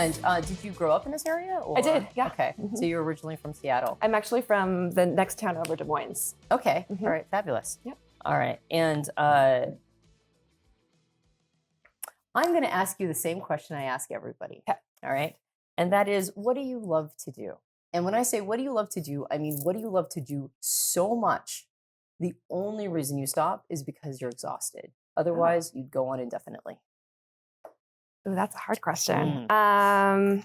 And did you grow up in this area? Or? I did, yeah. Okay, so you're originally from Seattle. I'm actually from the next town over, Des Moines. Okay, all right, fabulous. Yep. All right, and I'm going to ask you the same question I ask everybody. Okay. All right, and that is, what do you love to do? And when I say what do you love to do, I mean, what do you love to do so much? The only reason you stop is because you're exhausted. Otherwise, you'd go on indefinitely. Oh, that's a hard question. Mm.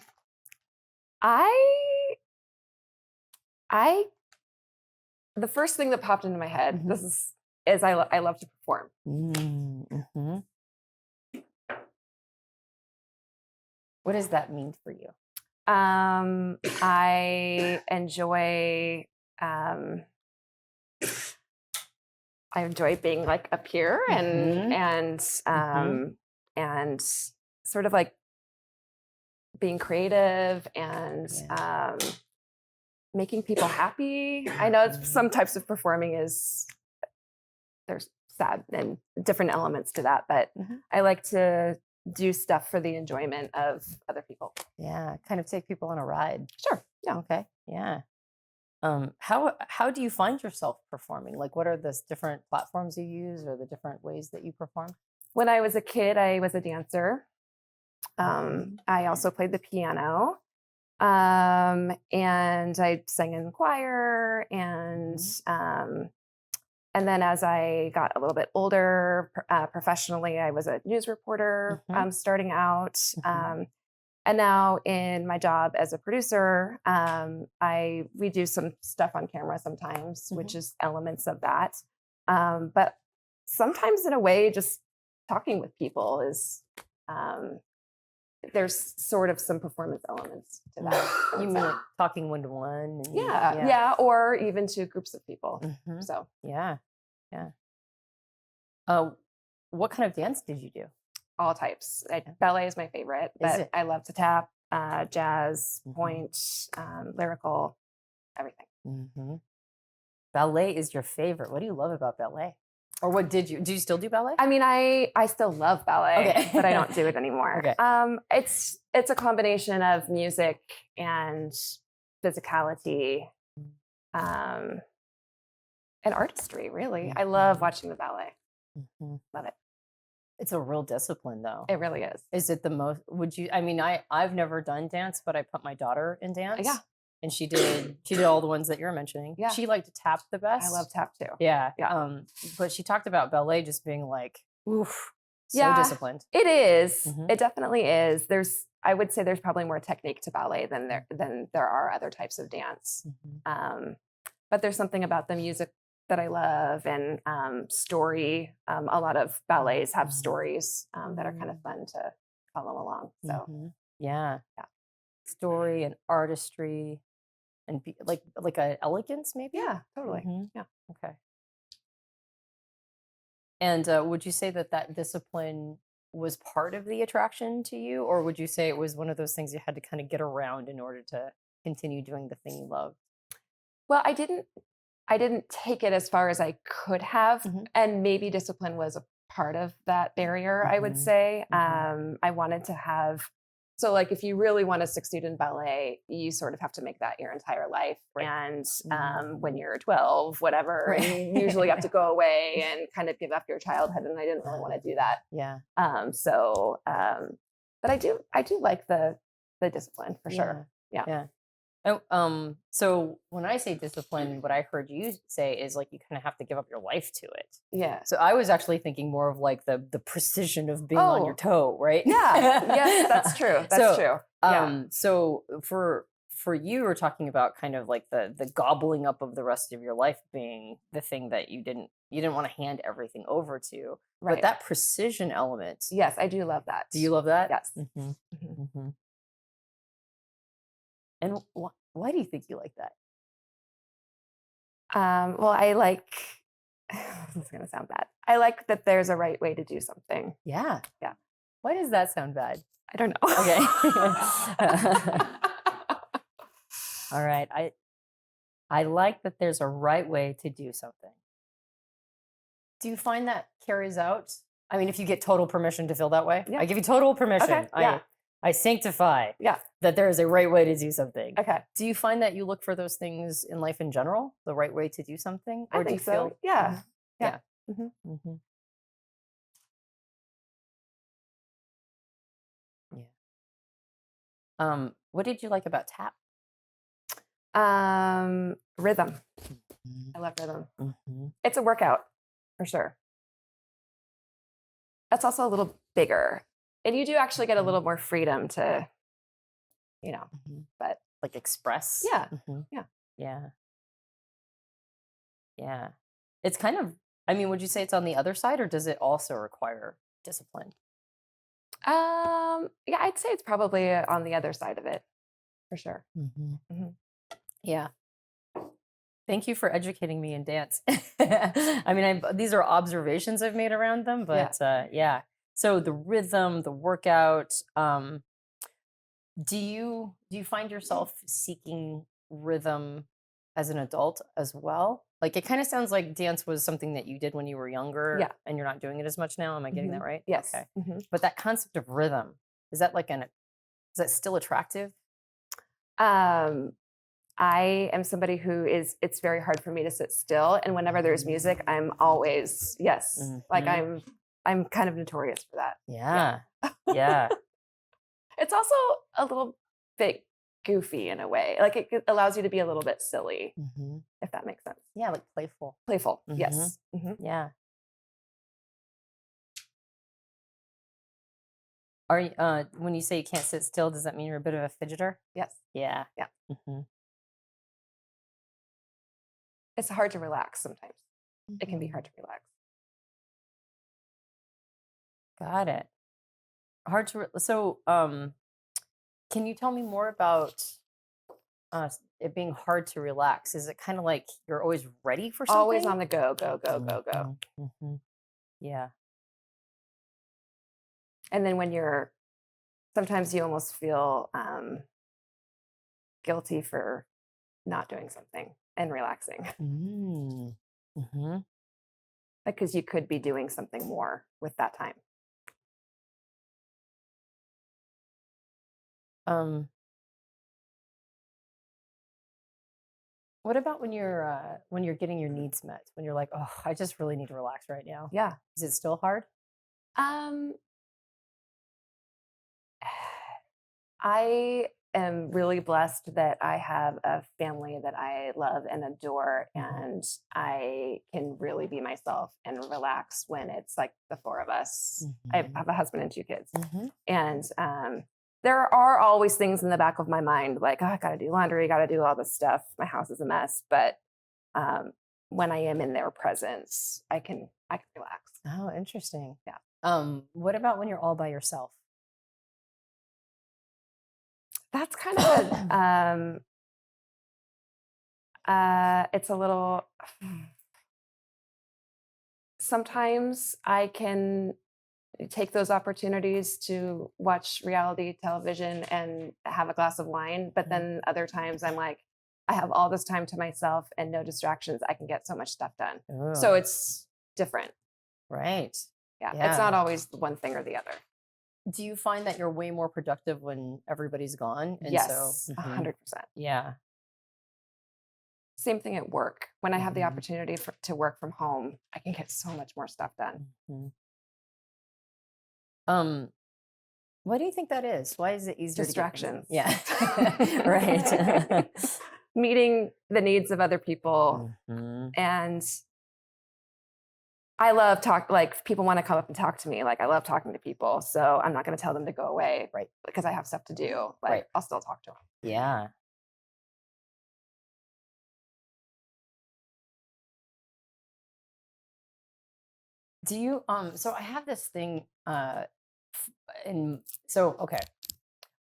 The first thing that popped into my head, is I love to perform. Mm-hmm. What does that mean for you? I enjoy being like up here and sort of like being creative and making people happy. I know some types of performing there's sad and different elements to that, but I like to do stuff for the enjoyment of other people. Yeah, kind of take people on a ride. Sure. Yeah. Okay. Yeah. How do you find yourself performing? Like, what are the different platforms you use or the different ways that you perform? When I was a kid, I was a dancer. I also played the piano. And I sang in choir and then as I got a little bit older, professionally, I was a news reporter starting out. And now in my job as a producer, we do some stuff on camera sometimes, which is elements of that. But sometimes in a way, just talking with people is, there's sort of some performance elements to that. You mean like talking one-to-one? Yeah, or even to groups of people. So yeah. What kind of dance did you do? All types. Ballet is my favorite, but I love to tap, jazz, point, lyrical, everything. Ballet is your favorite. What do you love about ballet? Or what do you still do ballet? I mean, I still love ballet, but I don't do it anymore. It's a combination of music and physicality, and artistry, really. I love watching the ballet. Love it. It's a real discipline, though. It really is. Is it the most, I've never done dance, but I put my daughter in dance. Yeah. And she did all the ones that you're mentioning. Yeah. She liked to tap the best. I love tap too. Yeah. But she talked about ballet just being like, oof, so disciplined. It is. It definitely is. I would say there's probably more technique to ballet than there are other types of dance. But there's something about the music that I love and story. A lot of ballets have stories that are kind of fun to follow along. So yeah. Story and artistry and like a elegance, maybe. Yeah, totally. Yeah. Okay. And would you say that discipline was part of the attraction to you, or would you say it was one of those things you had to kind of get around in order to continue doing the thing you loved? Well, I didn't take it as far as I could have, and maybe discipline was a part of that barrier. I would say I wanted to have. So like if you really want to succeed in ballet, you sort of have to make that your entire life. And when you're 12, whatever, you usually have to go away and kind of give up your childhood. And I didn't really want to do that. Yeah. But I do like the discipline for sure. Yeah. Oh, so when I say discipline, what I heard you say is like you kind of have to give up your life to it. Yeah. So I was actually thinking more of like the precision of being on your toe, right? Yeah. Yes, that's true. That's true. So for you, we're talking about kind of like the gobbling up of the rest of your life being the thing that you didn't want to hand everything over to. Right. But that precision element. Yes, I do love that. Do you love that? Yes. And why do you think you like that? Well, I like, this is going to sound bad. I like that there's a right way to do something. Yeah. Yeah. Why does that sound bad? I don't know. Okay. All right. I like that there's a right way to do something. Do you find that carries out? I mean, if you get total permission to feel that way, I give you total permission. Okay. Yeah. I sanctify Yeah. that there is a right way to do something. Okay. Do you find that you look for those things in life in general, the right way to do something? I Or do you think so. feel Yeah. yeah. Mhm. Mhm. Yeah. What did you like about tap? Rhythm. Mhm. I love rhythm. Mhm. It's a workout for sure. That's also a little bigger. And you do actually get a little more freedom to, Mhm. but Like express? yeah. Mhm. Yeah. Yeah. Yeah. It's kind of, I mean, would you say it's on the other side or does it also require discipline? Yeah, I'd say it's probably on the other side of it for sure. Mhm. Yeah. Thank you for educating me in dance. I mean, these are observations I've made around them, but yeah. So the rhythm, the workout. Do you find yourself seeking rhythm as an adult as well? Like it kind of sounds like dance was something that you did when you were younger, Yeah. and you're not doing it as much now. Am I getting that right? Yes. Okay. Mhm. But that concept of rhythm is that is that still attractive? Um, I am somebody who it's very hard for me to sit still. And whenever there's music, I'm always, yes, like Mhm. I'm kind of notorious for that. Yeah. Yeah. It's also a little bit goofy in a way. Like it allows you to be a little bit silly, Mhm. if that makes sense. Yeah, like playful. Playful. Mhm. Yes. Mhm. Yeah. Are you, when you say you can't sit still, does that mean you're a bit of a fidgeter? Yes. Yeah. Yeah. hmm It's hard to relax sometimes. It can be hard to relax. Got it. Hard to. So, can you tell me more about it being hard to relax? Is it kind of like you're always ready for something? Always on the go, go, go, go, go. Yeah. And then when sometimes you almost feel guilty for not doing something and relaxing. Mm-hmm. Because you could be doing something more with that time. What about when you're getting your needs met? When you're like, oh, I just really need to relax right now. Yeah. Is it still hard? Um, I am really blessed that I have a family that I love and adore, and I can really be myself and relax when it's like the four of us. I have a husband and two kids, and there are always things in the back of my mind like, oh, I got to do laundry, got to do all this stuff. My house is a mess, but when I am in their presence, I can relax. Oh, interesting. Yeah. What about when you're all by yourself? That's kind of it's a little. Sometimes I can take those opportunities to watch reality television and have a glass of wine, but then other times I'm like, I have all this time to myself and no distractions. I can get so much stuff done. So it's different. Right. Yeah. It's not always one thing or the other. Do you find that you're way more productive when everybody's gone? And Yes, 100%. Yeah. Same thing at work. When I have the opportunity to work from home, I can get so much more stuff done. What do you think that is? Why is it easier Distractions. to get things? Yeah. Right. Meeting the needs of other people. And I love like people want to come up and talk to me. Like I love talking to people. So I'm not going to tell them to go away. Right. Because I have stuff to do. Like I'll still talk to them. Yeah. Do you so I have this thing okay.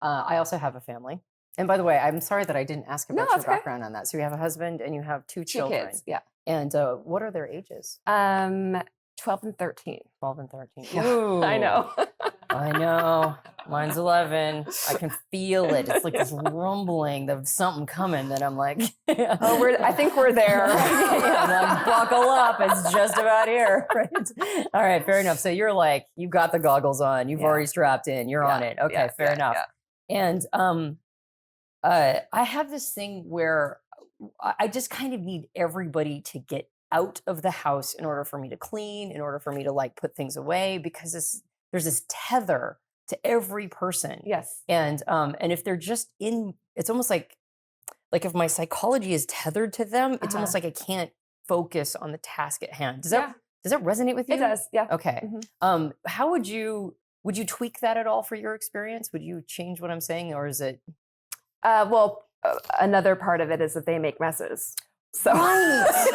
I also have a family. And by the way, I'm sorry that I didn't ask about your background on that. So you have a husband and you have two children. Kids, yeah. And what are their ages? 12 and 13. 12 and 13. Yeah, I know. I know. Mine's 11. I can feel it. It's like this rumbling of something coming that I'm like, Oh, I think we're there. I'm like, buckle up. It's just about here. Right? All right, fair enough. So you're like, you've got the goggles on. You've already strapped in. You're on it. Okay, fair enough. And I have this thing where I just kind of need everybody to get out of the house in order for me to clean, in order for me to like put things away, because there's this tether to every person. Yes. And if they're just in, it's almost like if my psychology is tethered to them, it's almost like I can't focus on the task at hand. Does that resonate with you? It does. Yeah. Okay. How would you tweak that at all for your experience? Would you change what I'm saying, or is it? Another part of it is that they make messes. So it's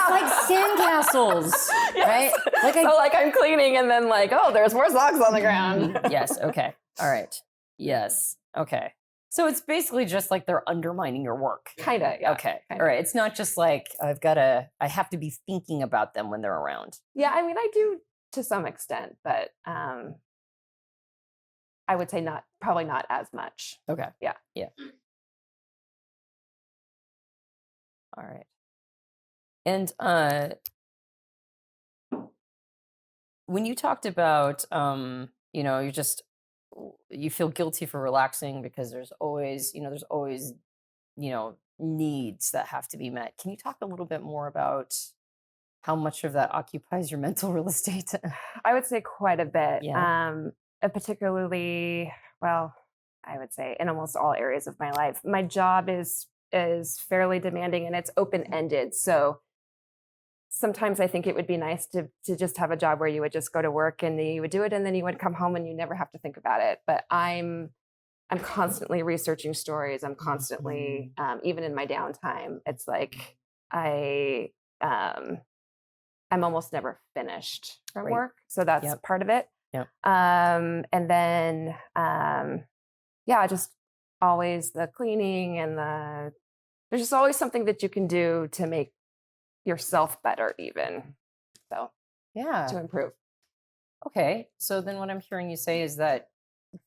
like sandcastles, right? Like I'm cleaning and then like, oh, there's more socks on the ground. Yes. Okay. All right. Yes. Okay. So it's basically just like they're undermining your work. Kind of. Yeah. Okay. All right. It's not just like I have to be thinking about them when they're around. Yeah. I mean, I do to some extent, but I would say probably not as much. Okay. Yeah. Yeah. All right. And when you talked about, you feel guilty for relaxing because there's always needs that have to be met. Can you talk a little bit more about how much of that occupies your mental real estate? I would say quite a bit. Yeah. Particularly, well, I would say in almost all areas of my life. My job is fairly demanding and it's open-ended. So sometimes I think it would be nice to just have a job where you would just go to work and you would do it and then you would come home and you never have to think about it. But I'm constantly researching stories. I'm constantly, even in my downtime, it's like I'm almost never finished from work. So that's part of it. Yep. And then, just always the cleaning and there's just always something that you can do to make yourself better even. So to improve. Okay. So then what I'm hearing you say is that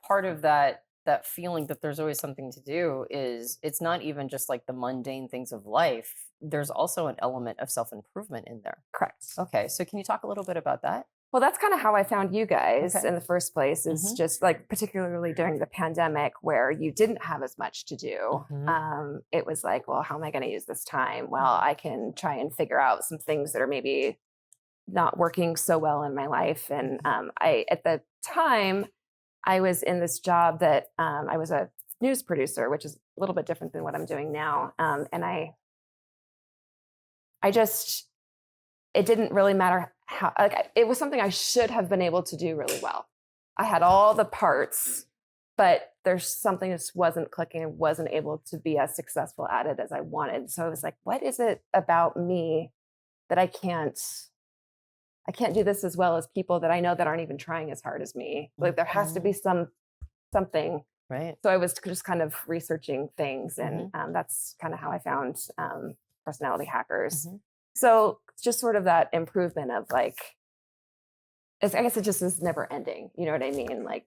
part of that feeling that there's always something to do is it's not even just like the mundane things of life. There's also an element of self-improvement in there. Correct. Okay. So can you talk a little bit about that? Well, that's kind of how I found you guys in the first place, is just like particularly during the pandemic where you didn't have as much to do. It was like, well, how am I going to use this time? Well, I can try and figure out some things that are maybe not working so well in my life. And at the time, I was in this job that I was a news producer, which is a little bit different than what I'm doing now. And it didn't really matter how, it was something I should have been able to do really well. I had all the parts, but there's something that just wasn't clicking and wasn't able to be as successful at it as I wanted. So I was like, what is it about me that I can't do this as well as people that I know that aren't even trying as hard as me? Like there has to be something. Right. So I was just kind of researching things, and that's kind of how I found personality hackers. So just sort of that improvement of like, I guess it just is never ending. You know what I mean? Like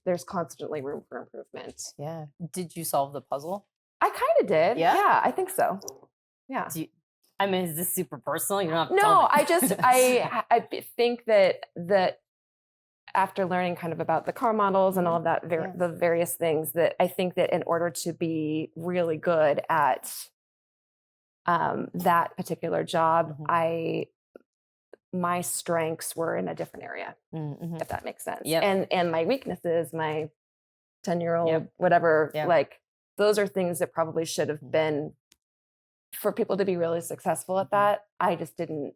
there's constantly room for improvement. Yeah. Did you solve the puzzle? I kind of did. Yeah, I think so. Yeah. Is this super personal? You don't have to No, I just, I think that after learning kind of about the car models and all of that, the various things, that I think that in order to be really good at that particular job, my strengths were in a different area, if that makes sense. And my weaknesses, my 10-year-old, whatever, like those are things that probably should have been for people to be really successful at that. I just didn't,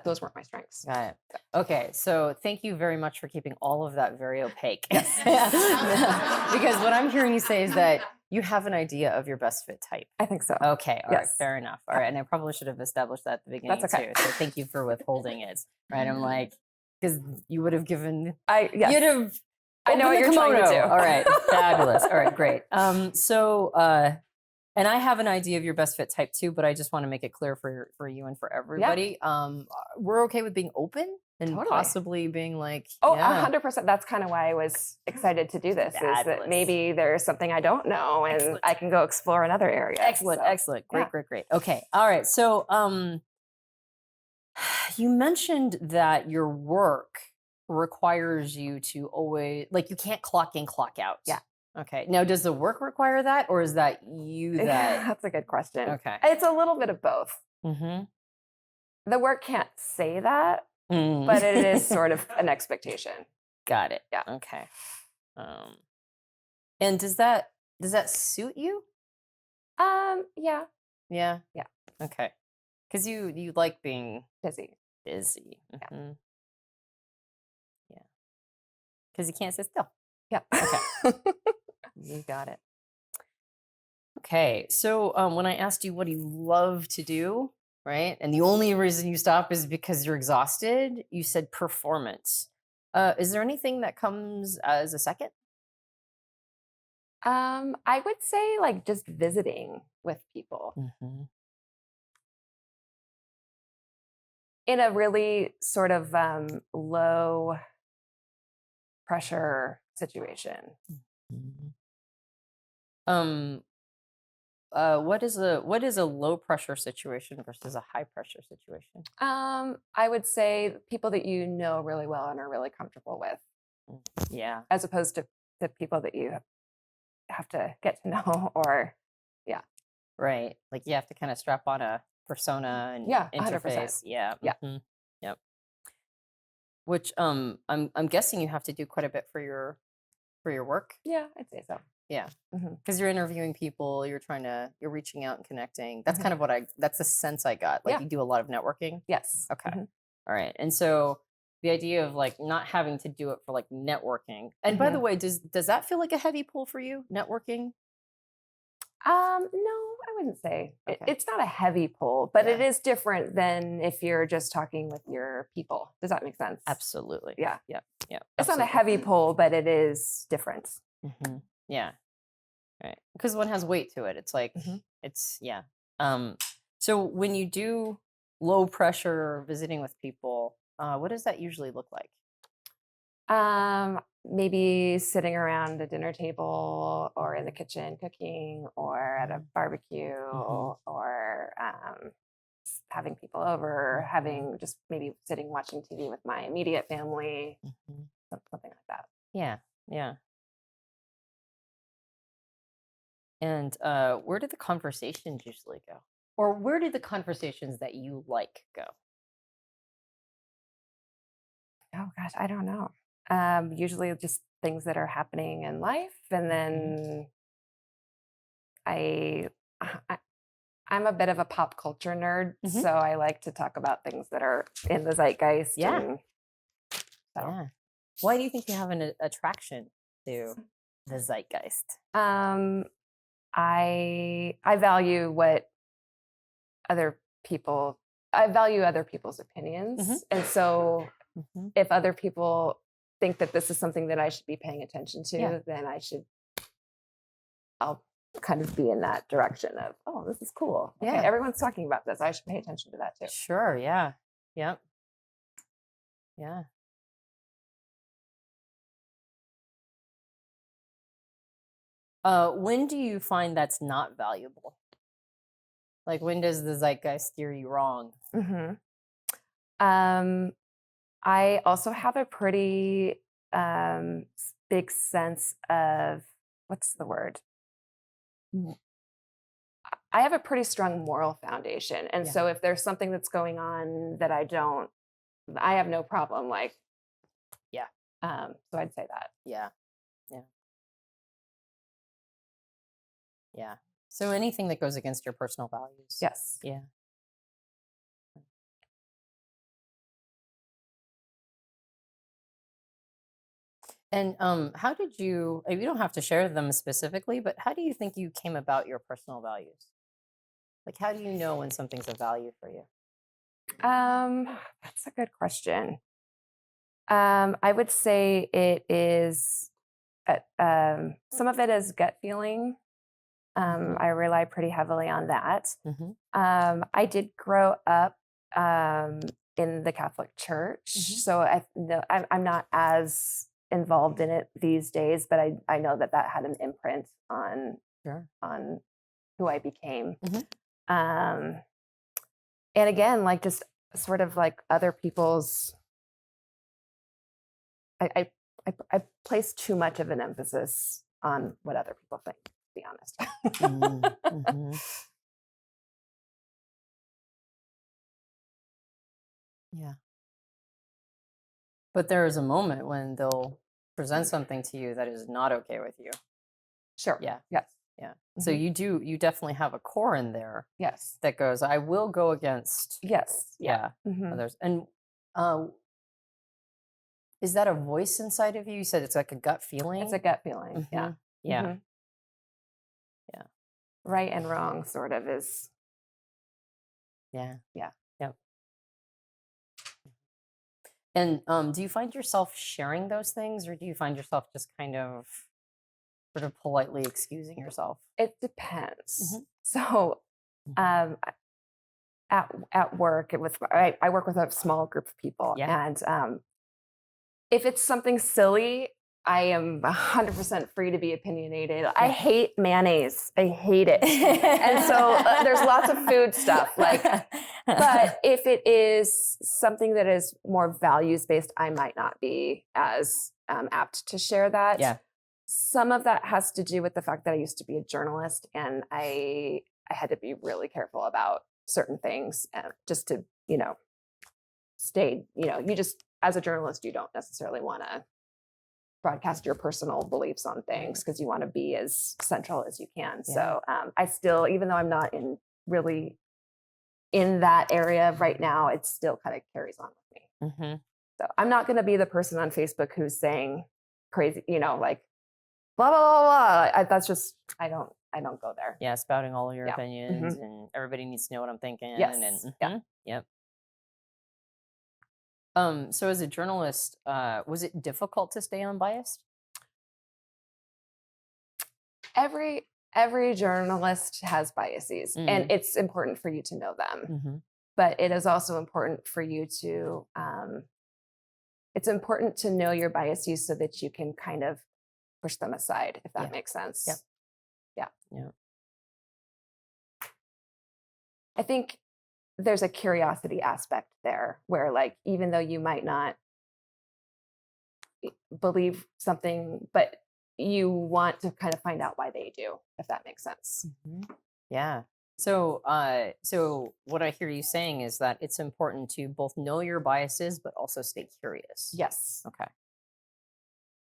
those weren't my strengths. Got it. Okay. So thank you very much for keeping all of that very opaque. Because what I'm hearing you say is that you have an idea of your best fit type. I think so. Okay. All right. Fair enough. All right. And I probably should have established that at the beginning That's okay. too. So thank you for withholding it. Right. I'm like, because you would have given, you'd have, I know what you're trying to do. All right. Fabulous. All right. Great. And I have an idea of your best fit type too, but I just want to make it clear for you and for everybody. We're okay with being open and Totally. possibly being like, Oh, yeah, 100%. That's kind of why I was excited to do this, is that fabulous. maybe there's something I don't know and Excellent. I can go explore another area. Excellent, So, excellent. Great, yeah. great, great. Okay. All right. So you mentioned that your work requires you to always, like, you can't clock in, clock out. Yeah. Okay. Now, does the work require that, or is that you that? That's a good question. Okay. It's a little bit of both. Mm-hmm. The work can't say that, Mm. but it is sort of an expectation. Got it. Yeah. Okay. And does that suit you? Yeah. Yeah. Yeah. Okay. Because you like being Busy. busy. Yeah. Mhm. Yeah. Because you can't sit still. Yeah. Okay. You got it. Okay. So when I asked you what do you love to do, right? And the only reason you stop is because you're exhausted, you said performance. Is there anything that comes as a second? I would say like just visiting with people Mm-hmm. in a really sort of low pressure situation. What is a low pressure situation versus a high pressure situation? I would say people that you know really well and are really comfortable with, Yeah. as opposed to the people that you have to get to know or Right. Like you have to kind of strap on a persona and Yeah, 100%. interface. Yeah. Yeah. Mhm. Yep. Which I'm guessing you have to do quite a bit for your work. Yeah, I'd say so. Yeah. Mhm. Because you're interviewing people, you're reaching out and connecting. That's kind of that's the sense I got. Like Yeah. you do a lot of networking. Yes. Okay. Mhm. All right. And so the idea of like not having to do it for like networking. And by the way, does that feel like a heavy pull for you, networking? No, I wouldn't say Okay. it's not a heavy pull, but it Yeah. is different than if you're just talking with your people. Does that make sense? Absolutely. Yeah. Yeah. Yeah. It's not a heavy pull, but it is different. Mm-hmm. Yeah. Right. Because one has weight to it. It's like it's yeah. So when you do low pressure visiting with people, what does that usually look like? Maybe sitting around a dinner table or in the kitchen cooking or at a barbecue or having people over, having just maybe sitting watching TV with my immediate family, something like that. Yeah. Yeah. And where do the conversations usually go? Or where do the conversations that you like go? Oh gosh, I don't know. Usually just things that are happening in life, and then I I'm a bit of a pop culture nerd, so I like to talk about things that are in the zeitgeist. Yeah. And so. Yeah. Why do you think you have an attraction to the zeitgeist? I value what I value other people's opinions, and so if other people think that this is something that I should be paying attention to, then I'll kind of be in that direction of, oh, this is cool. Okay, Yeah. everyone's talking about this. I should pay attention to that too. Sure. Yeah. Yep. Yeah. When do you find that's not valuable? Like when does the zeitgeist steer you wrong? I also have a pretty big sense of, what's the word? I have a pretty strong moral foundation. And so if there's something that's going on that I have no problem. Like, so I'd say that. Yeah. Yeah. Yeah. So anything that goes against your personal values. Yes. Yeah. And how did you don't have to share them specifically, but how do you think you came about your personal values? Like how do you know when something's a value for you? That's a good question. I would say it is some of it is gut feeling. I rely pretty heavily on that. I did grow up in the Catholic Church, Mhm. so I'm not as involved in it these days, but I know that had an imprint on Sure. who I became. Mhm. Um, and again, like just sort of like other people's, I place too much of an emphasis on what other people think, to be honest. Mhm. Yeah. But there is a moment when they'll present something to you that is not okay with you. Sure. Yeah. Yes. Yeah. So Mhm. you definitely have a core in there Yes. that goes, I will go against, Yes. Yeah. others. And uh, is that a voice inside of you? You said it's like a gut feeling. It's a gut feeling. Yeah. Mhm. Yeah. Mhm. Yeah. Right and wrong sort of is. Yeah. Yeah. Yep. And do you find yourself sharing those things, or do you find yourself just kind of sort of politely excusing yourself? It depends. Mhm. So, Mhm. at work I work with a small group of people, Yeah. and if it's something silly, I am 100% free to be opinionated. I hate mayonnaise. I hate it. And so there's lots of food stuff like, but if it is something that is more values based, I might not be as apt to share that. Yeah. Some of that has to do with the fact that I used to be a journalist, and I had to be really careful about certain things, just to stay. You just, as a journalist, you don't necessarily want to broadcast your personal beliefs on things because you want to be as central as you can. Yeah. So I still, even though I'm not really in that area right now, it still kind of carries on with me. Mm-hmm. So I'm not going to be the person on Facebook who's saying crazy, like blah blah blah blah. That's just I don't go there. Yeah, spouting all of your Yeah. opinions, and everybody needs to know what I'm thinking. Yes. And Yeah. yep. So as a journalist, was it difficult to stay unbiased? Every journalist has biases, and it's important for you to know them. Mm-hmm. But it is also important for you to it's important to know your biases so that you can kind of push them aside, if that Yeah. makes sense. Yep. Yeah. Yeah. I think there's a curiosity aspect there where, like, even though you might not believe something, but you want to kind of find out why they do, if that makes sense. Mm-hmm. Yeah. So, so what I hear you saying is that it's important to both know your biases, but also stay curious. Yes. Okay.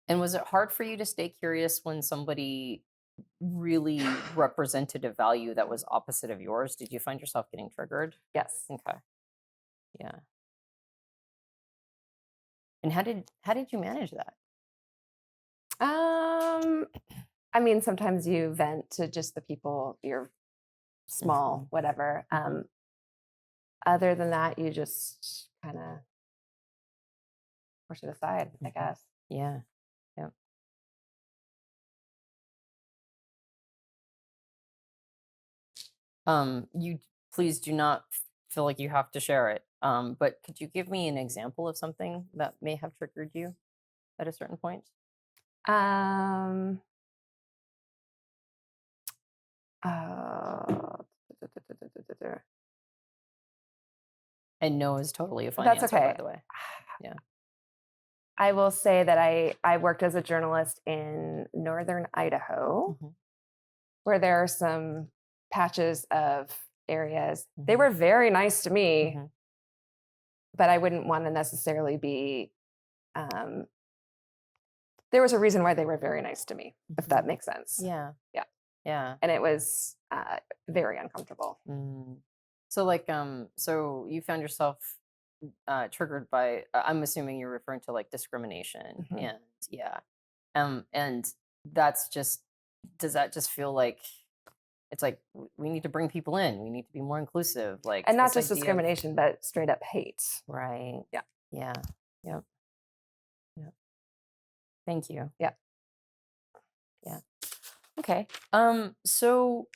And was it hard for you to stay curious when somebody really represented a value that was opposite of yours? Did you find yourself getting triggered? Yes. Okay. Yeah. And how did you manage that? I mean, sometimes you vent to just the people you're small, whatever. Other than that, you just kind of push it aside, I guess. Yeah. Yeah. You please do not feel like you have to share it. But could you give me an example of something that may have triggered you at a certain point? Um, uh, And no is totally a fine that's answer, by okay. the way. Yeah. I will say that I worked as a journalist in northern Idaho, where there are some patches of areas. They were very nice to me, but I wouldn't want to necessarily be. There was a reason why they were very nice to me, if that makes sense. Yeah. Yeah. Yeah. And it was very uncomfortable. So like so you found yourself triggered by I'm assuming you're referring to like discrimination, and yeah. And that's just, does that just feel like it's like we need to bring people in, we need to be more inclusive, like, and not this just idea of- discrimination, but straight up hate. right? Yeah. Yeah. Yep. Yep. Thank you. Yeah. Yeah. Okay. So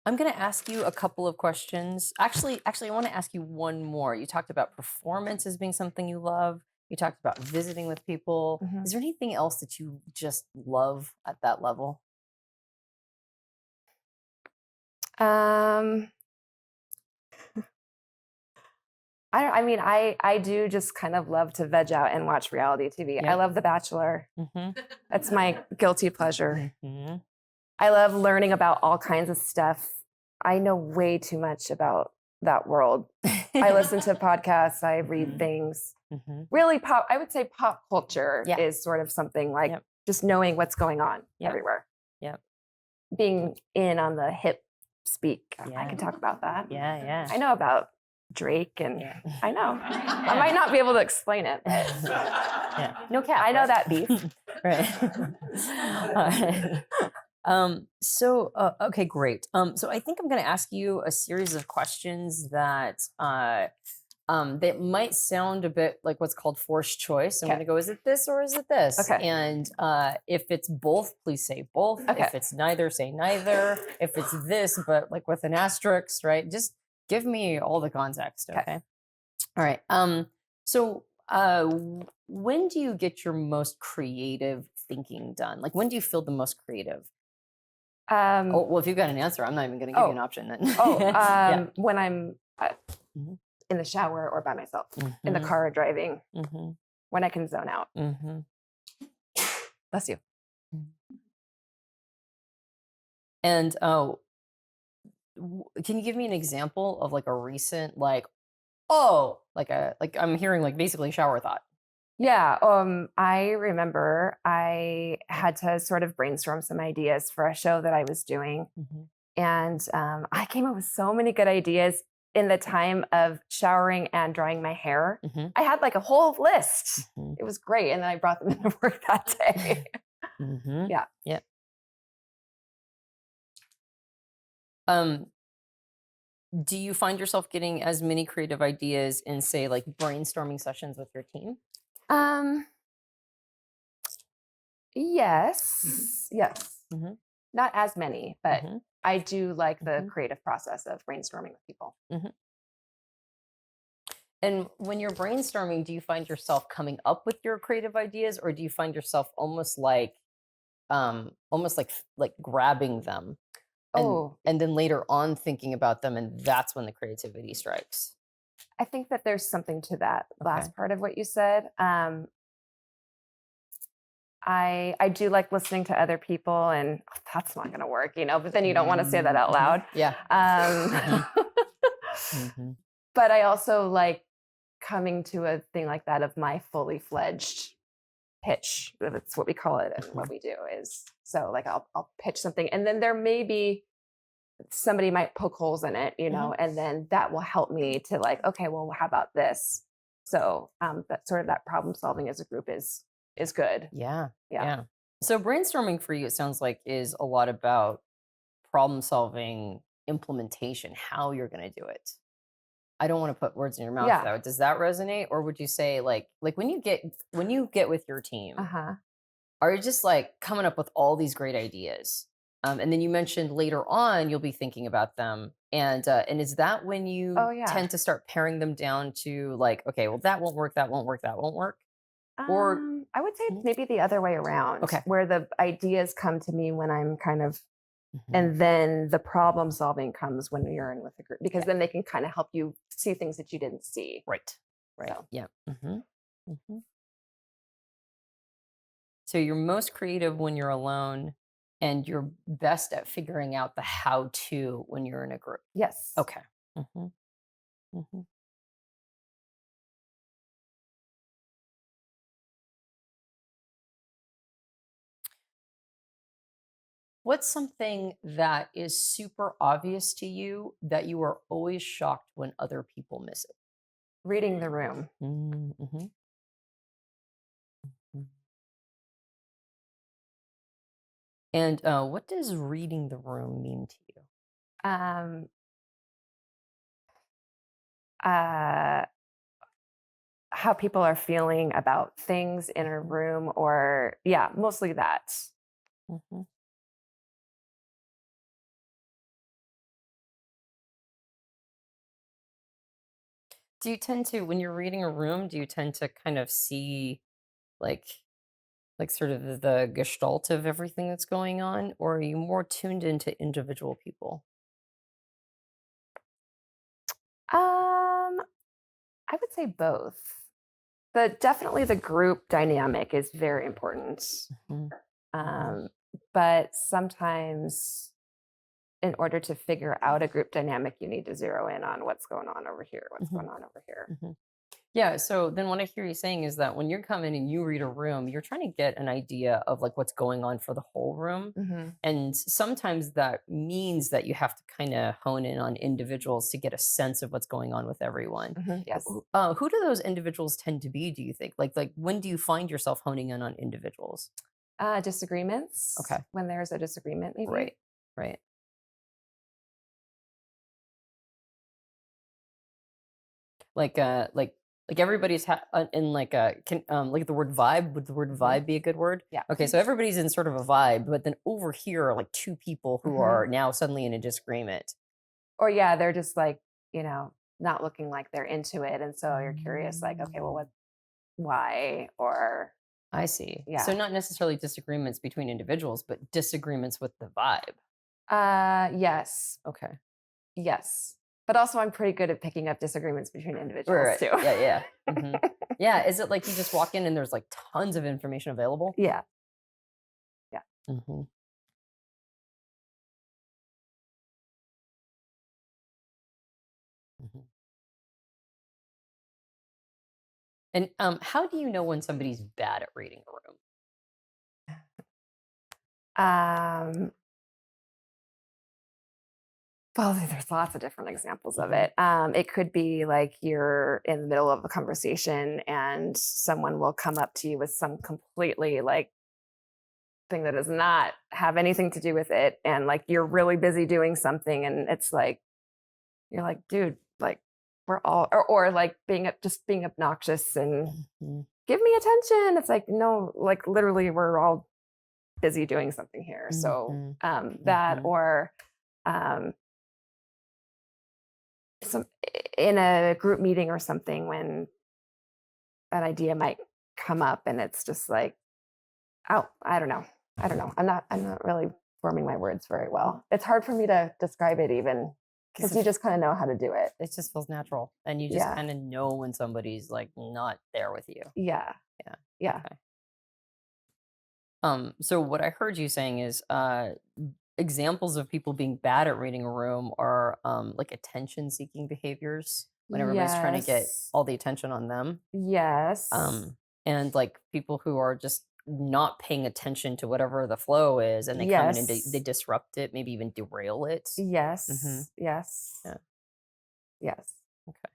I'm going to ask you a couple of questions. Actually, I want to ask you one more. You talked about performance as being something you love. You talked about visiting with people. Mhm. Is there anything else that you just love at that level? I mean, I do just kind of love to veg out and watch reality TV. I Yep. love The Bachelor. That's my guilty pleasure. Mm-hmm. I love learning about all kinds of stuff. I know way too much about that world. I listen to podcasts, I read things. Really I would say pop culture Yeah. is sort of something like Yep. just knowing what's going on Yep. everywhere. Yep. Being in on the hip speak. I Yeah. can talk about that. Yeah. I know about Drake and Yeah. I know. I might not be able to explain it, but Yeah. No cap. I know right? that beef. Right. Okay, great. So I think I'm going to ask you a series of questions that that might sound a bit like what's called forced choice. I'm Okay. going to go, is it this or is it this? Okay. And if it's both, please say both. Okay. If it's neither, say neither. If it's this, but like with an asterisk, right? Just give me all the context. Okay. All right. So when do you get your most creative thinking done? Like when do you feel the most creative? Oh, well, if you've got an answer, I'm not even going to give you an option then. Yeah. When I'm Mhm. in the shower or by myself, in the car driving, when I can zone out. Bless you. And can you give me an example of like a recent like I'm hearing like basically shower thought? Yeah. I remember I had to sort of brainstorm some ideas for a show that I was doing. And I came up with so many good ideas in the time of showering and drying my hair. I had like a whole list. It was great. And then I brought them into work that day. Yeah. Yeah. Do you find yourself getting as many creative ideas in, say, like brainstorming sessions with your team? Yes. Yes. Not as many, but I do like the creative process of brainstorming with people. And when you're brainstorming, do you find yourself coming up with your creative ideas, or do you find yourself almost like grabbing them and then later on thinking about them, and that's when the creativity strikes? I think that there's something to that last part of what you said. I do like listening to other people, and that's not going to work, but then you don't want to say that out loud. Yeah. But I also like coming to a thing like that of my fully fledged pitch. That's what we call it. And what we do is, so like I'll pitch something, and then there may be somebody might poke holes in it, and then that will help me to like, okay, well, how about this? So that sort of that problem solving as a group is good. Yeah. So brainstorming for you, it sounds like, is a lot about problem solving, implementation, how you're going to do it. I don't want to put words in your mouth though. Does that resonate? Or would you say like when you get with your team, are you just like coming up with all these great ideas? And then you mentioned later on you'll be thinking about them. And is that when you tend to start paring them down to like, okay, well, that won't work, that won't work, that won't work? Or I would say it's maybe the other way around. Okay. Where the ideas come to me when I'm kind of, and then the problem solving comes when you're in with a group, because then they can kind of help you see things that you didn't see. Right. So. Yeah. So you're most creative when you're alone, and you're best at figuring out the how-to when you're in a group. Yes. Okay. What's something that is super obvious to you that you are always shocked when other people miss it? Reading the room. And what does reading the room mean to you? How people are feeling about things in a room, or mostly that. Do you tend to, when you're reading a room, do you tend to kind of see like sort of the gestalt of everything that's going on, or are you more tuned into individual people? Um, I would say both. Definitely the group dynamic is very important. Mhm. Um, but sometimes in order to figure out a group dynamic, you need to zero in on what's going on over here, what's Mhm. going on over here. Mhm. Yeah, so then what I hear you saying is that when you're coming and you read a room, you're trying to get an idea of like what's going on for the whole room. Mhm, And sometimes that means that you have to kind of hone in on individuals to get a sense of what's going on with everyone. mhm, yes. Who do those individuals tend to be, do you think? Like when do you find yourself honing in on individuals? Disagreements, Okay. when there's a disagreement, maybe. Right. Right. Like everybody's in like a can like the word vibe. Would the word Mhm. vibe be a good word? Yeah. Okay, so everybody's in sort of a vibe, but then over here are like two people who Mhm. are now suddenly in a disagreement. Or yeah, they're just like, not looking like they're into it. And so you're curious, like, okay, well, why? Or I see. So yeah. not necessarily disagreements between individuals, but disagreements with the vibe. Yes. Okay. Yes. But also I'm pretty good at picking up disagreements between individuals Right. too. Yeah. Yeah. Hmm. Yeah. Is it like you just walk in and there's like tons of information available? Yeah. Yeah. Hmm. Hmm. And how do you know when somebody's bad at reading a room? Um, well, there's lots of different examples of Mhm. it. It could be like you're in the middle of a conversation and someone will come up to you with some completely like thing that does not have anything to do with it. And like you're really busy doing something and it's like, you're like, dude, like we're all, or like just being obnoxious and Mhm. give me attention. It's like, no, like literally we're all busy doing something here. So Mhm. that Mhm. or um, some in a group meeting or something when an idea might come up and it's just like, oh, I don't know. I don't know. I'm not really forming my words very well. It's hard for me to describe it even because you just kind of know how to do it. It just feels natural, and you just Yeah. kind of know when somebody's like not there with you. Yeah. Yeah. Yeah. Okay. So what I heard you saying is examples of people being bad at reading a room are like attention seeking behaviors when everybody's trying to get Yes. all the attention on them. Yes. Um and like people who are just not paying attention to whatever the flow is, and they come in and they Yes. disrupt it, maybe even derail it. Hmm. Yes. Yes. Yeah. Yes. Okay.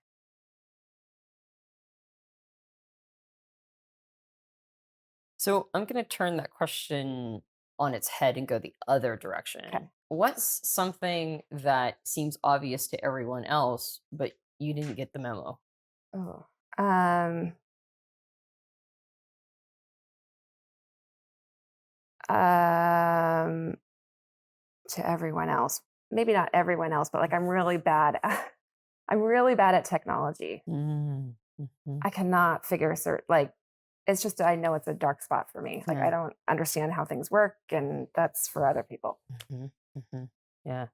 So I'm going to turn that question on its head and go the other Okay. direction. What's something that seems obvious to everyone else, but you didn't get the memo? Oh. Um. Um. To everyone else, maybe not everyone else, but like I'm really bad. I'm really bad at technology. Mm, mhm. I cannot figure like it's just I know it's a dark spot for me. Like I Yeah. don't understand how things work, and that's for other people. Mhm, mhm. Yeah.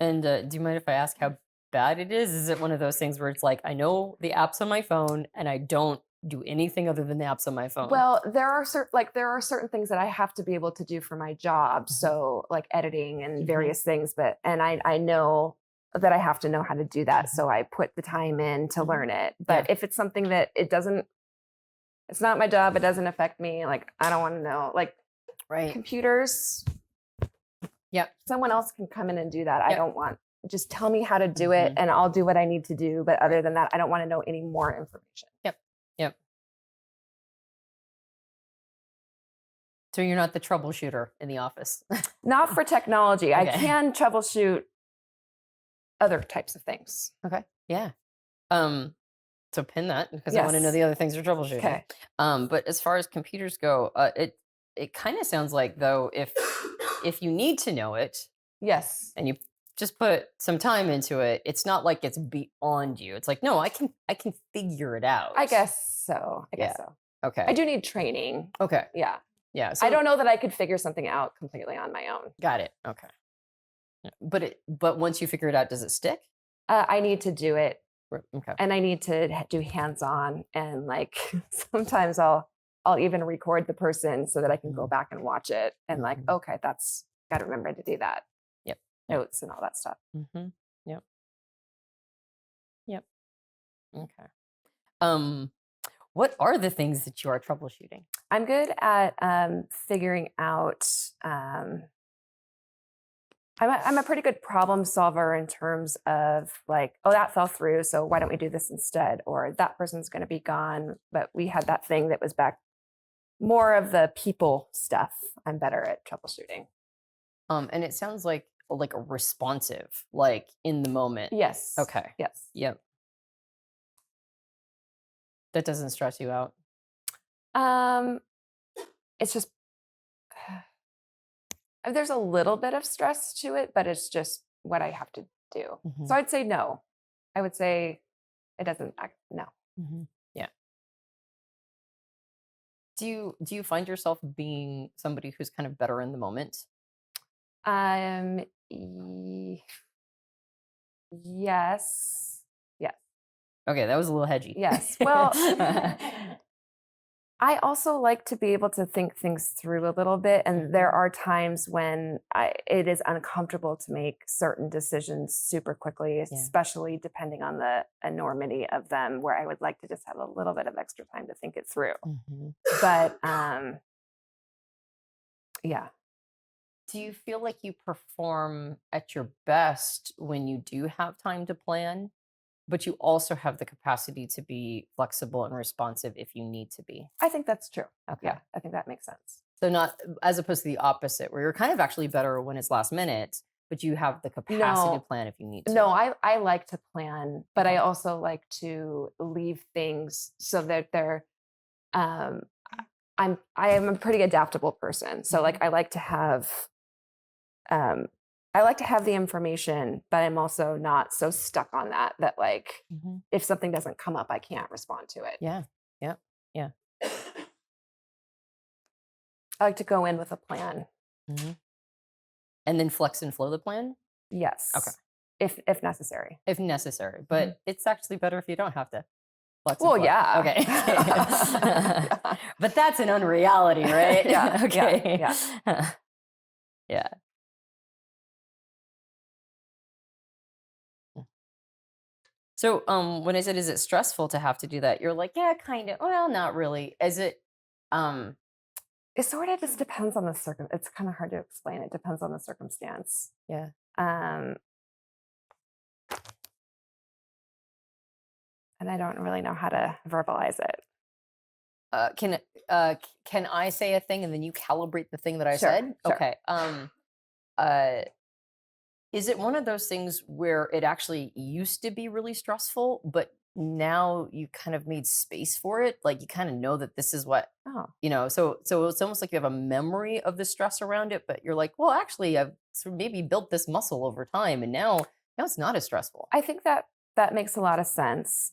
And do you mind if I ask how bad it is? Is it one of those things where it's like, I know the apps on my phone and I don't do anything other than the apps on my phone? Well, there are certain things that I have to be able to do for my job, Mhm, so like editing and mhm, various things. But and I know that I have to know how to do that, mhm, so I put the time in to mhm. learn it. Yeah. But if it's something that it's not my job, it doesn't affect me. Like I don't want to know. Like Right. computers, Yep. someone else can come in and do that. I Yep. don't want. Just tell me how to do it, Mhm. and I'll do what I need to do. But Right. other than that, I don't want to know any more information. Yep. Yep. So you're not the troubleshooter in the office. Not for technology. I Okay. can troubleshoot other types of things. Okay. Yeah. Um, so pin that because I want to know Yes. the other things you're troubleshooting. Okay. But as far as computers go, it kind of sounds like though if you need to know it Yes. and you just put some time into it. It's not like it's beyond you. It's like, no, I can figure it out. I guess so. I guess so. Okay. I do need training. Okay. Yeah. Yeah. So I don't know that I could figure something out completely on my own. got it. Okay. But once you figure it out, does it stick? I need to do it, Okay. and I need to do hands-on, and like sometimes I'll even record the person so that I can go back and watch it and like, okay, that's got to remember to do that. Yep. Notes and all that stuff. Yep. Yep. Okay. What are the things that you are troubleshooting? I'm good at figuring out. I'm a pretty good problem solver in terms of like, oh, that fell through, so why don't we do this instead? Or that person's going to be gone, but we had that thing that was back. More of the people stuff. I'm better at troubleshooting. And it sounds like a responsive, like in the moment. Yes. Okay. Yes. Yep. That doesn't stress you out? It's just there's a little bit of stress to it, but it's just what I have to do. So I'd say no. I would say it doesn't. No. Yeah. Do you find yourself being somebody who's kind of better in the moment? Yes. Yes. Okay, that was a little hedgy. Yes. Well, I also like to be able to think things through a little bit. And there are times when it is uncomfortable to make certain decisions super quickly, especially depending on the enormity of them, where I would like to just have a little bit of extra time to think it through. But yeah. Do you feel like you perform at your best when you do have time to plan, but you also have the capacity to be flexible and responsive if you need to be? I think that's true. Okay. Yeah, I think that makes sense. So not as opposed to the opposite, where you're kind of actually better when it's last minute, but you have the capacity to plan if you need to. No, I like to plan, but I also like to leave things so that they're I am a pretty adaptable person. So like I like to have the information, but I'm also not so stuck on that like if something doesn't come up, I can't respond to it. Yeah. I like to go in with a plan. And then flex and flow the plan? Yes. Okay. If necessary. If necessary. But it's actually better if you don't have to flex and Well, flow. yeah. Okay. Yeah. But that's an unreality, right? Yeah. Okay. Yeah. Yeah. So when I said, is it stressful to have to do that? You're like, yeah, kind of. Well, not really. Is it it sort of just depends on the it's kind of hard to explain. It depends on the circumstance. Yeah. And I don't really know how to verbalize it. Can I say a thing and then you calibrate the thing that I Sure, said? sure. Okay. Is it one of those things where it actually used to be really stressful, but now you kind of made space for it? Like you kind of know that this is what, so it's almost like you have a memory of the stress around it, but you're like, well, actually I've sort of maybe built this muscle over time and now it's not as stressful. I think that makes a lot of sense.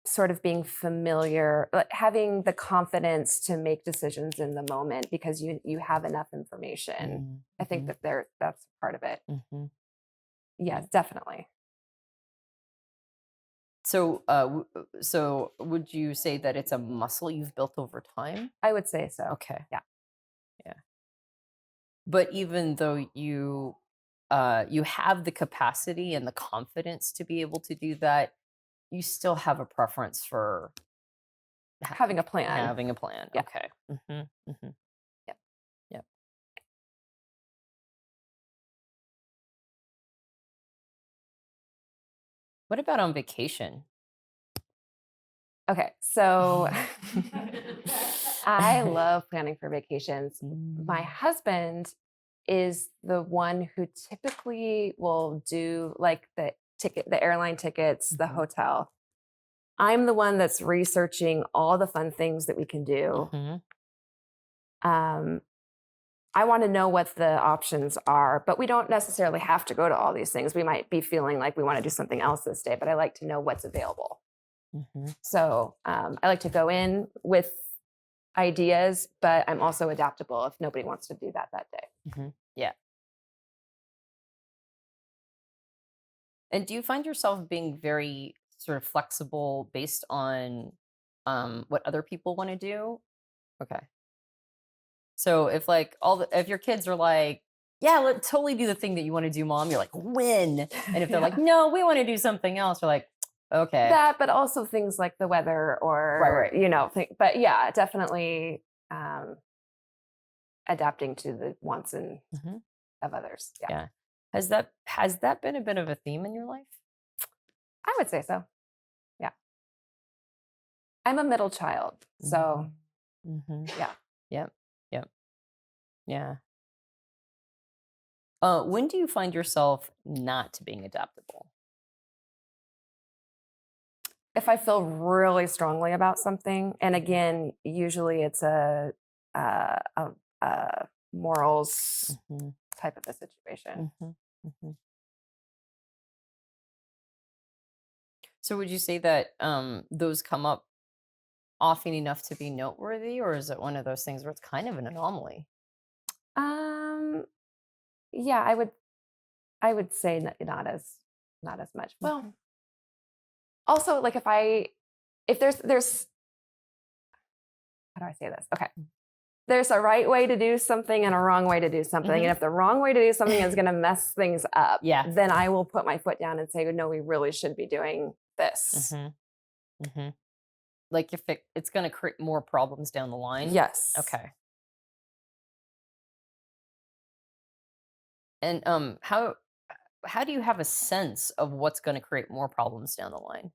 Sort of being familiar, like having the confidence to make decisions in the moment because you have enough information. I think that's part of it. Yeah, definitely. So, so would you say that it's a muscle you've built over time? I would say so. Okay. Yeah. But even though you have the capacity and the confidence to be able to do that, you still have a preference for having a plan. Yeah. Okay. Yep. What about on vacation? Okay, so I love planning for vacations. My husband is the one who typically will do like the airline tickets, the hotel. I'm the one that's researching all the fun things that we can do. I want to know what the options are, but we don't necessarily have to go to all these things. We might be feeling like we want to do something else this day, but I like to know what's available. So I like to go in with ideas, but I'm also adaptable if nobody wants to do that day. Yeah. And do you find yourself being very sort of flexible based on what other people want to do? Okay. So if like if your kids are like, yeah, let's totally do the thing that you want to do, mom, you're like, when? And if they're like, no, we want to do something else, you're like, okay. That, but also things like the weather or, right. But yeah, definitely adapting to the wants and of others. Yeah. Has that been a bit of a theme in your life? I would say so. Yeah. I'm a middle child, so yeah. Yep. Yeah. When do you find yourself not being adaptable? If I feel really strongly about something, and again, usually it's a morals type of a situation. So would you say that those come up often enough to be noteworthy, or is it one of those things where it's kind of an anomaly? Yeah, I would say not as much. Well, also like if there's how do I say this? Okay. There's a right way to do something and a wrong way to do something. And if the wrong way to do something is going to mess things up, then I will put my foot down and say, no, we really should be doing this. Like if it's going to create more problems down the line? Yes. Okay. And how do you have a sense of what's going to create more problems down the line?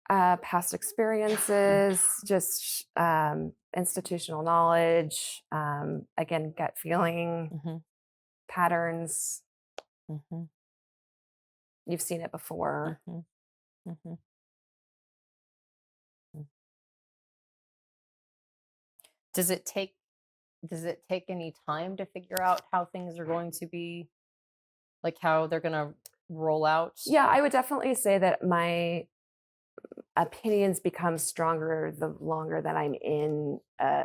Past experiences, just institutional knowledge, again, gut feeling, patterns. You've seen it before. Does it take any time to figure out how things are going to be, like how they're going to roll out? Yeah, I would definitely say that my opinions become stronger the longer that I'm in,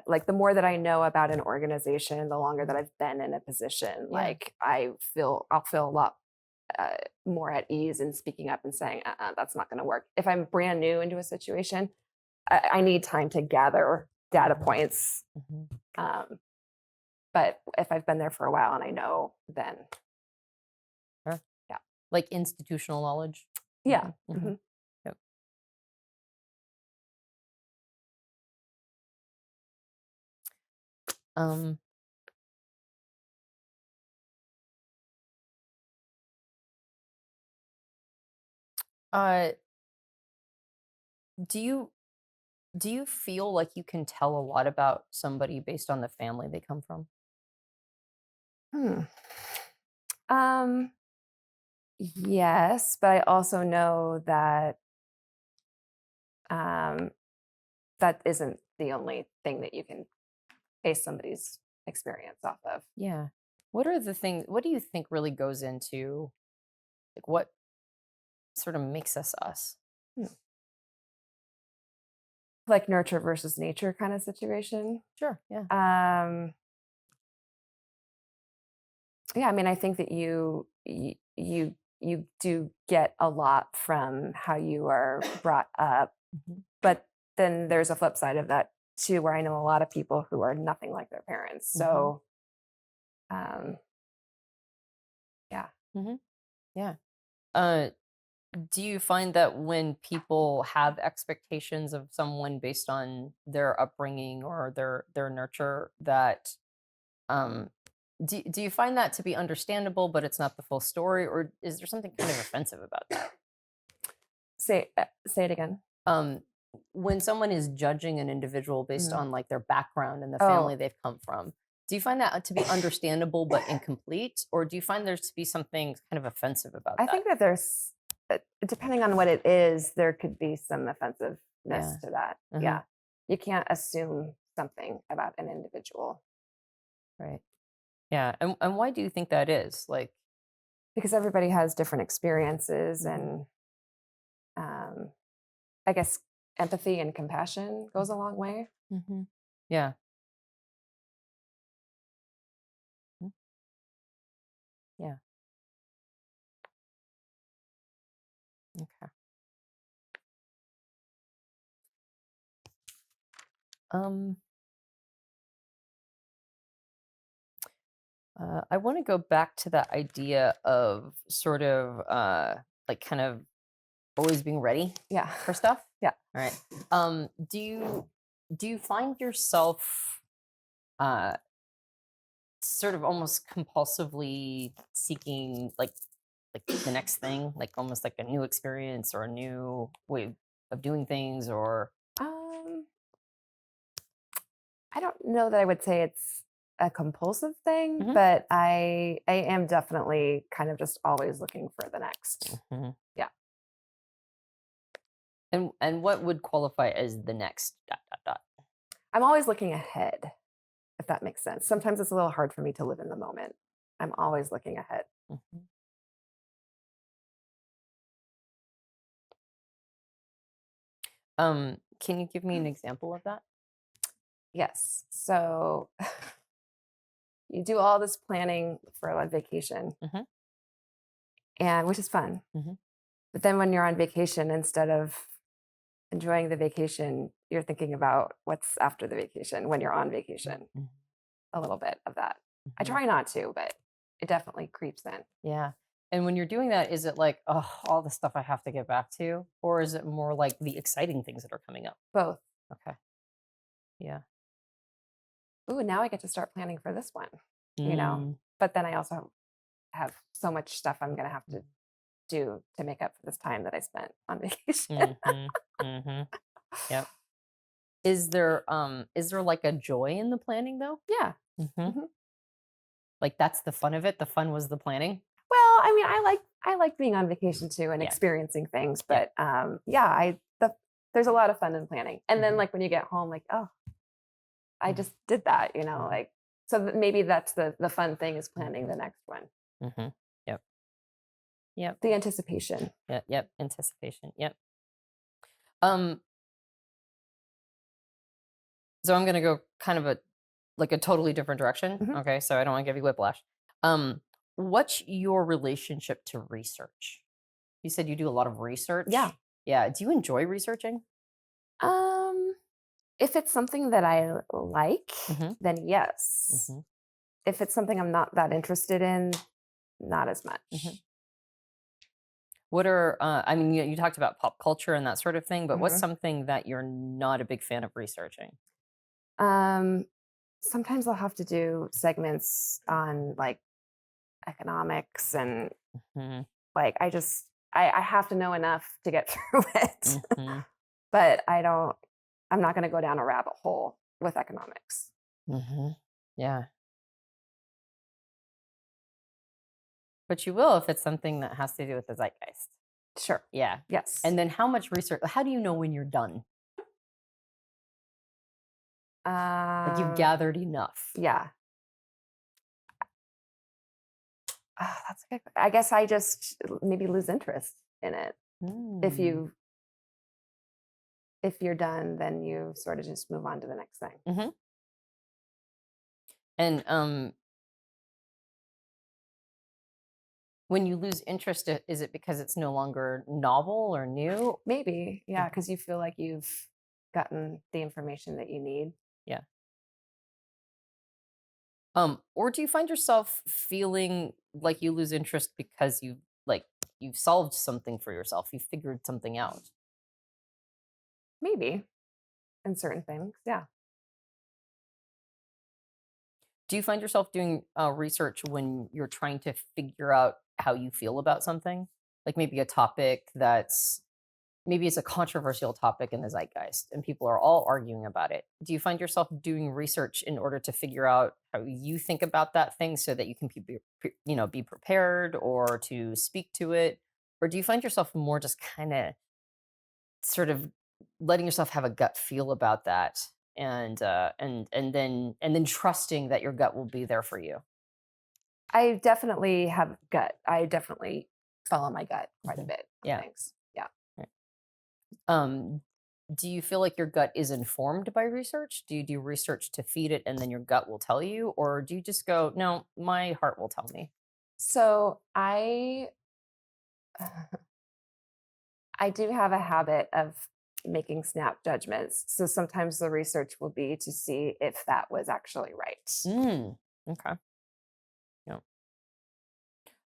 like the more that I know about an organization, the longer that I've been in a position. Like I'll feel a lot more at ease in speaking up and saying, that's not going to work. If I'm brand new into a situation, I need time to gather data points. But if I've been there for a while and I know, then yeah, like institutional knowledge. Yeah. Yep. Do you feel like you can tell a lot about somebody based on the family they come from? Yes, but I also know that that isn't the only thing that you can base somebody's experience off of. Yeah. What do you think really goes into like what sort of makes us us? Like nurture versus nature kind of situation. Sure. Yeah. Yeah, I mean, I think that you do get a lot from how you are brought up, but then there's a flip side of that too, where I know a lot of people who are nothing like their parents. So, yeah. Yeah. Do you find that when people have expectations of someone based on their upbringing or their nurture, that do you find that to be understandable, but it's not the full story, or is there something kind of offensive about that? Say it again. When someone is judging an individual based on like their background and the family they've come from, do you find that to be understandable but incomplete, or do you find there to be something kind of offensive about that? I think that there's, depending on what it is, there could be some offensiveness to that. Yeah. You can't assume something about an individual. Right. Yeah. And why do you think that is? Like, because everybody has different experiences, and I guess empathy and compassion goes a long way. mm-hmm. Yeah. Mhm. Yeah. Okay. Um, I want to go back to that idea of sort of like kind of always being ready Yeah. for stuff. Yeah. All right. Do you find yourself uh sort of almost compulsively seeking like the next thing, like almost like a new experience or a new way of doing things, or Um, I don't know that I would say it's a compulsive thing, Mhm. but I am definitely kind of just always looking for the next. Mhm. Yeah. And what would qualify as the next dot dot dot? I'm always looking ahead, if that makes sense. Sometimes it's a little hard for me to live in the moment. I'm always looking ahead. Mhm. Can you give me an example of that? Yes. So you do all this planning for a vacation, Mhm. and which is fun. Mhm. But then when you're on vacation, instead of enjoying the vacation, you're thinking about what's after the vacation when you're on vacation. Mhm. A little bit of that. I Mhm. try not to, but it definitely creeps in. Yeah. And when you're doing that, is it like, oh, all the stuff I have to get back to? Or is it more like the exciting things that are coming up? Both. Okay. Yeah. Ooh, now I get to start planning for this one, you know? Mm. But then I also have so much stuff I'm going to have to do to make up for this time that I spent on vacation. Mhm. Mhm. Yep. Is there like a joy in the planning though? Yeah. Mhm. Mhm. Like that's the fun of it. The fun was the planning. Well, I mean, I like being on vacation too and Yeah. experiencing things, Yeah. but yeah, there's a lot of fun in planning. And then Mhm. like when you get home, like, oh, I Mhm. just did that, Mhm. like so maybe that's the fun thing is planning the next one. Mhm. Yep. Yep. The anticipation. Yep. Yep. Anticipation. Yep. Um. So I'm gonna go kind of a totally different direction. Mhm. Okay. So I don't want to give you whiplash. Um. What's your relationship to research? You said you do a lot of research. Yeah. Yeah. Do you enjoy researching? Um, if it's something that I like, Mhm. then yes. Mhm. If it's something I'm not that interested in, not as much. Mhm. What are I mean, you talked about pop culture and that sort of thing, but what's Mhm. something that you're not a big fan of researching? Um, sometimes I'll have to do segments on like economics and Mhm. like I have to know enough to get through it. Mhm. But I'm not going to go down a rabbit hole with economics. Mhm. Yeah. But you will if it's something that has to do with the zeitgeist. Sure. Yeah. Yes. And then how much research how do you know when you're done? Like you've Um, gathered enough. yeah. That's a good. I guess I just maybe lose interest in it. If Mm. you if you're done, then you sort of just move on to the next thing. Mhm. And when you lose interest, is it because it's no longer novel or new? Maybe, yeah, Mhm. because you feel like you've gotten the information that you need. Yeah. Or do you find yourself feeling like you lose interest because you've solved something for yourself, you figured something out? Maybe in certain things, yeah. Do you find yourself doing research when you're trying to figure out how you feel about something? Like maybe a topic that's maybe it's a controversial topic in the zeitgeist and people are all arguing about it. Do you find yourself doing research in order to figure out how you think about that thing so that you can be prepared or to speak to it? Or do you find yourself more just kind of sort of letting yourself have a gut feel about that and then trusting that your gut will be there for you. I definitely have gut. I definitely follow my gut quite a bit. Yeah. Things. Yeah. Right. Do you feel like your gut is informed by research? Do you do research to feed it and then your gut will tell you? Or do you just go, no, my heart will tell me? So I do have a habit of making snap judgments. So sometimes the research will be to see if that was actually right. Okay. Yeah.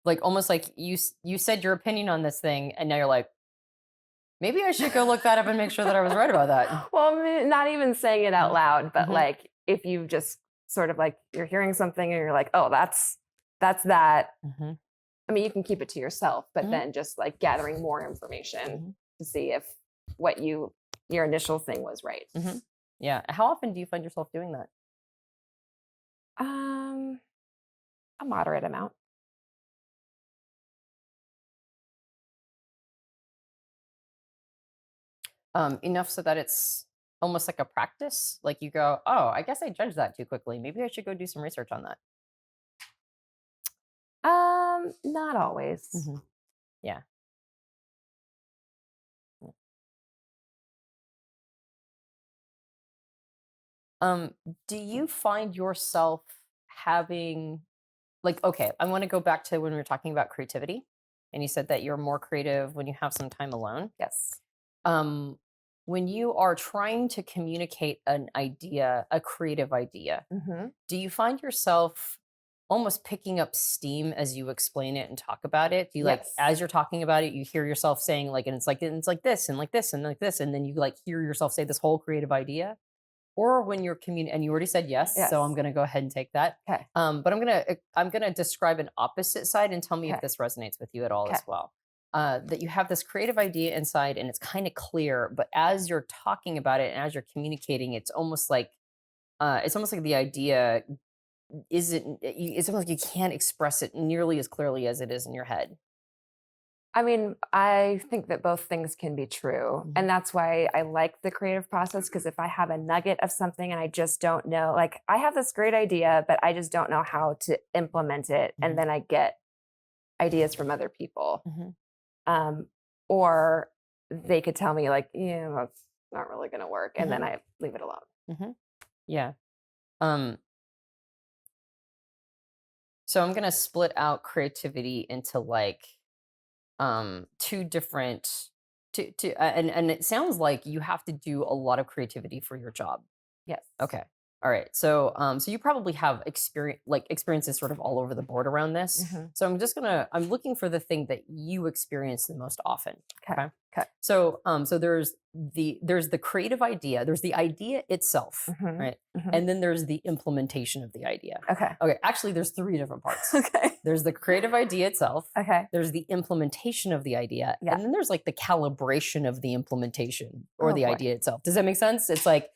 Like almost like you said your opinion on this thing and now you're like, maybe I should go look that up and make sure that I was right about that. Well, not even saying it out loud, but Mhm. like if you just sort of like you're hearing something and you're like, oh, that's that. Mhm. I mean, you can keep it to yourself, but Mhm. then just like gathering more information to see if what your initial thing was right. Yeah. How often do you find yourself doing that? A moderate amount. Enough so that it's almost like a practice. Like you go, oh, I guess I judged that too quickly. Maybe I should go do some research on that. Not always. Yeah. Do you find yourself having like, okay, I want to go back to when we were talking about creativity, and you said that you're more creative when you have some time alone. Yes. Um, when you are trying to communicate an idea, a creative idea, do you find yourself almost picking up steam as you explain it and talk about it? Do you like Yes. as you're talking about it, you hear yourself saying like, and it's like this and like this and like this, and then you like hear yourself say this whole creative idea? Or when you're and you already said yes, so I'm Yes. going to go ahead and take that. Okay. But I'm gonna describe an opposite side and tell me if Okay. this resonates with you at all as Okay. well. That you have this creative idea inside and it's kind of clear, but as you're talking about it and as you're communicating, it's almost like the idea isn't. It's almost like you can't express it nearly as clearly as it is in your head. I mean, I think that both things can be true. And that's why I like the creative process. Because if I have a nugget of something and I just don't know, like I have this great idea, but I just don't know how to implement it. And then I get ideas from other people. Or they could tell me, like, yeah, that's not really going to work. And then I leave it alone. Yeah. So I'm gonna split out creativity into like two different and it sounds like you have to do a lot of creativity for your job. Yes. Okay. All right. So so you probably have experiences sort of all over the board around this. So I'm looking for the thing that you experience the most often. Okay. So so there's the creative idea, there's the idea itself, right? And then there's the implementation of the idea. Okay. Okay, actually there's three different parts. Okay. There's the creative idea itself. Okay. There's the implementation of the idea. Yeah. And then there's like the calibration of the implementation or Oh, the boy. idea itself. Does that make sense? It's like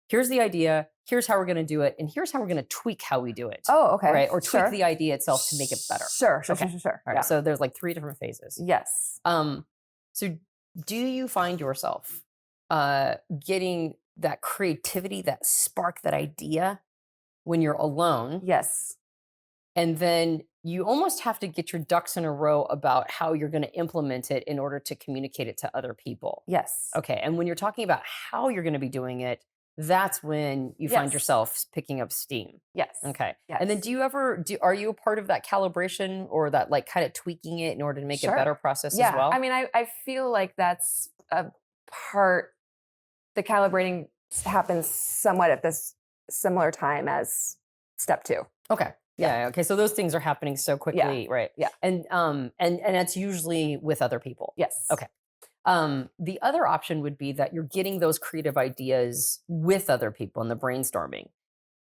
here's the idea, here's how we're going to do it, and here's how we're going to tweak how we do it. Oh, okay. Right? Or tweak Sure. the idea itself to make it better. Sure. Okay. Sure. All right. So there's like three different phases. Yes. So do you find yourself getting that creativity, that spark, that idea when you're alone? Yes. And then you almost have to get your ducks in a row about how you're going to implement it in order to communicate it to other people. Yes. Okay. And when you're talking about how you're going to be doing it, that's when you find Yes. yourself picking up steam. Yes. Okay. Yes. And then are you a part of that calibration or that like kind of tweaking it in order to make Sure. a better process Yeah. as well? I mean, I feel like that's a part, the calibrating happens somewhat at this similar time as step 2. Okay. Yeah. Okay. So those things are happening so quickly, right? Yeah. And that's usually with other people. Yes. Okay. The other option would be that you're getting those creative ideas with other people in the brainstorming.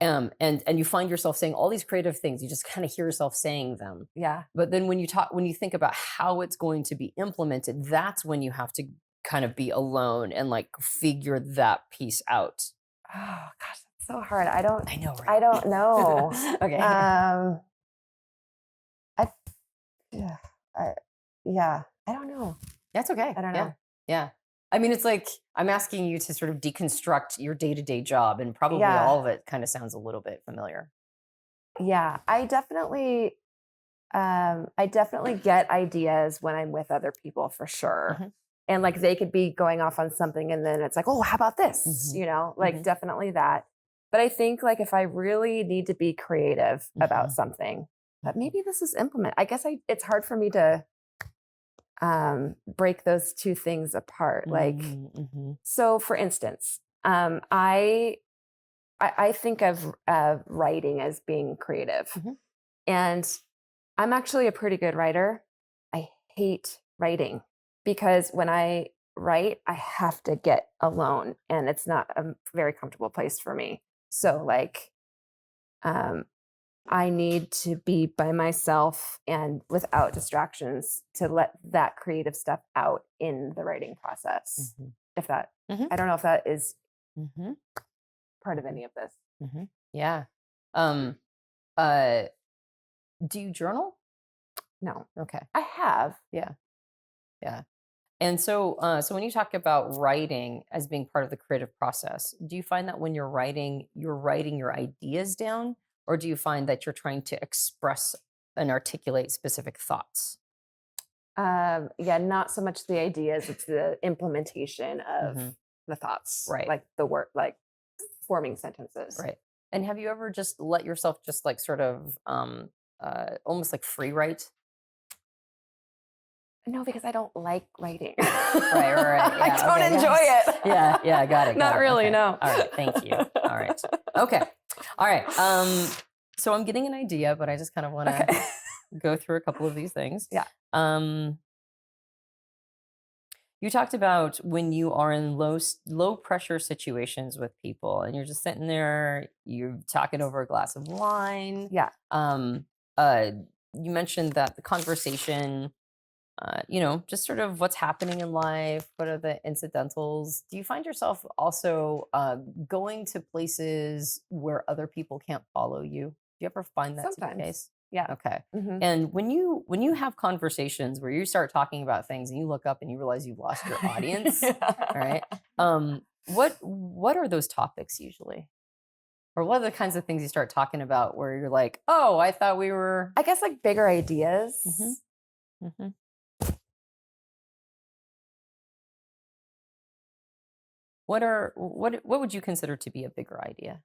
And you find yourself saying all these creative things, you just kind of hear yourself saying them. Yeah. But then when you think about how it's going to be implemented, that's when you have to kind of be alone and like figure that piece out. Oh gosh, that's so hard. I know, right? I don't know. Okay. I don't know. That's okay. I don't know. Yeah. I mean, it's like I'm asking you to sort of deconstruct your day-to-day job, and probably Yeah. all of it kind of sounds a little bit familiar. Yeah, I definitely get ideas when I'm with other people for sure. Mhm. And like they could be going off on something and then it's like, oh, how about this? Mhm. Like Mhm. definitely that. But I think like if I really need to be creative about Mhm. something, but Mhm. maybe this is implement. I guess it's hard for me to break those two things apart. Like, Mhm. Mhm. so for instance, I think of writing as being creative. Mhm. And I'm actually a pretty good writer. I hate writing because when I write, I have to get alone and it's not a very comfortable place for me. So, like, um, I need to be by myself and without distractions to let that creative stuff out in the writing process. Mhm. If that, Mhm. I don't know if that is Mhm. part of any of this. Mhm. Yeah. Um, uh, do you journal? No, Okay. I have. Yeah. Yeah. And so when you talk about writing as being part of the creative process, do you find that when you're writing your ideas down, or do you find that you're trying to express and articulate specific thoughts? Yeah, not so much the ideas, it's the implementation of Mhm. the thoughts, Right. like the word, like forming sentences. Right. And have you ever just let yourself just like sort of almost like free write? No, because I don't like writing. Right. I Yeah. don't Okay. enjoy Yes. it. Yeah. Got it. Not really, Okay. no. All right. Thank you. All right. Okay. All right. So I'm getting an idea, but I just kind of want to Okay. go through a couple of these things. Yeah. Um, you talked about when you are in low pressure situations with people, and you're just sitting there, you're talking over a glass of wine. Yeah. Um, you mentioned that the conversation, just sort of what's happening in life. What are the incidentals? Do you find yourself also going to places where other people can't follow you? Do you ever find that to be the Sometimes. case? Yeah. Okay. Mhm. And when you have conversations where you start talking about things and you look up and you realize you've lost your audience, all right? What are those topics usually? Or what are the kinds of things you start talking about where you're like, "Oh, I thought we were." I guess like bigger ideas. Mhm. What would you consider to be a bigger idea?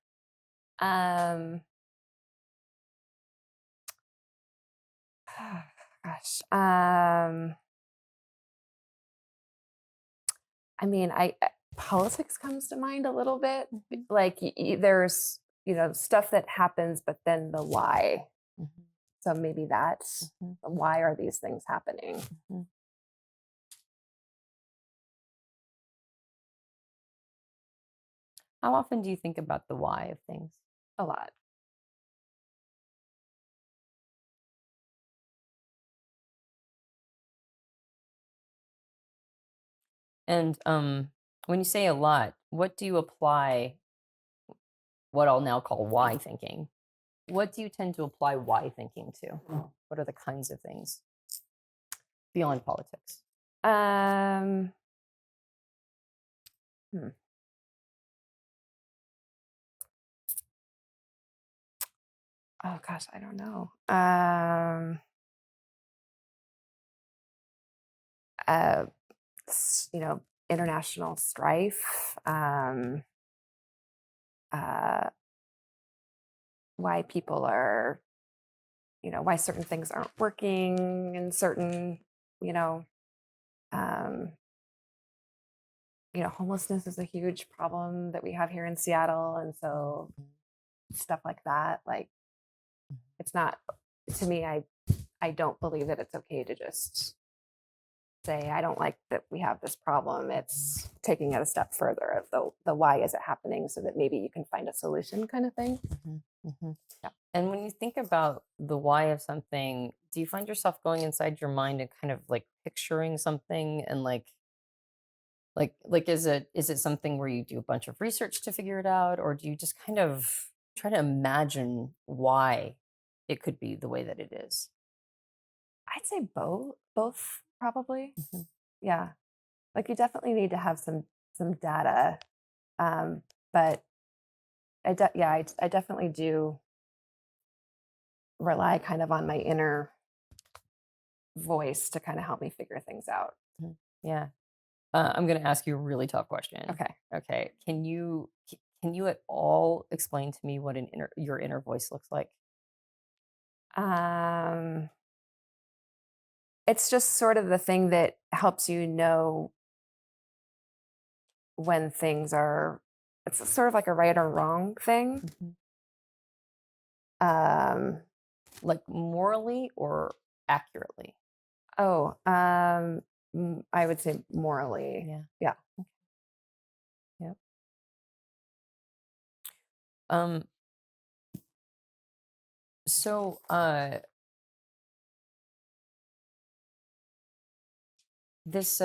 Um, gosh. I mean, politics comes to mind a little bit. Mhm. Like there's stuff that happens, but then the why. Mhm. So maybe that's Mhm. why are these things happening? Mhm. How often do you think about the why of things? A lot. And when you say a lot, what do you apply what I'll now call why thinking? What do you tend to apply why thinking to? What are the kinds of things beyond politics? Um, hmm. Oh gosh, I don't know. Uh, International strife. Uh, why people are, why certain things aren't working in certain, you know, um, homelessness is a huge problem that we have here in Seattle, and so stuff like that. Like, it's not to me. I don't believe that it's okay to just say I don't like that we have this problem. It's taking it a step further of the why is it happening, so that maybe you can find a solution, kind of thing. Mhm. Mhm. Yeah. And when you think about the why of something, do you find yourself going inside your mind and kind of like picturing something and like is it something where you do a bunch of research to figure it out, or do you just kind of try to imagine why it could be the way that it is? I'd say both probably. Mhm. Yeah. like you definitely need to have some data, but I definitely do rely kind of on my inner voice to kind of help me figure things out. Yeah. I'm going to ask you a really tough question. Okay. Okay. Can you at all explain to me what your inner voice looks like? It's just sort of the thing that helps you know when things are, it's sort of like a right or wrong thing. Like morally or accurately? I would say morally. Yeah. Yeah. Yep. So this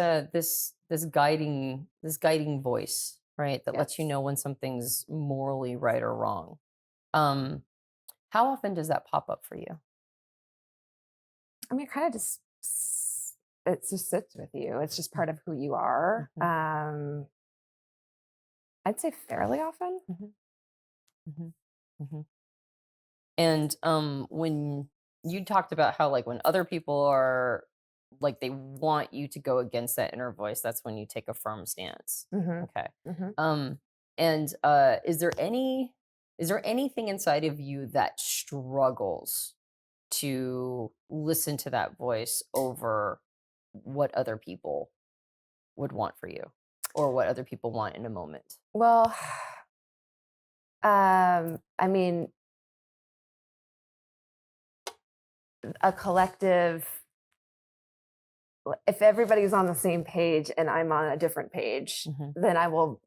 guiding voice, right, that lets you Yes. know when something's morally right or wrong. How often does that pop up for you? I mean, it kind of just it just sits with you. It's just part of who you are. I'd say fairly often. And when you talked about how like when other people are like they want you to go against that inner voice, that's when you take a firm stance. Okay. And is there anything inside of you that struggles to listen to that voice over what other people would want for you or what other people want in a moment? Well, I mean, a collective, if everybody's on the same page and I'm on a different page, then I'll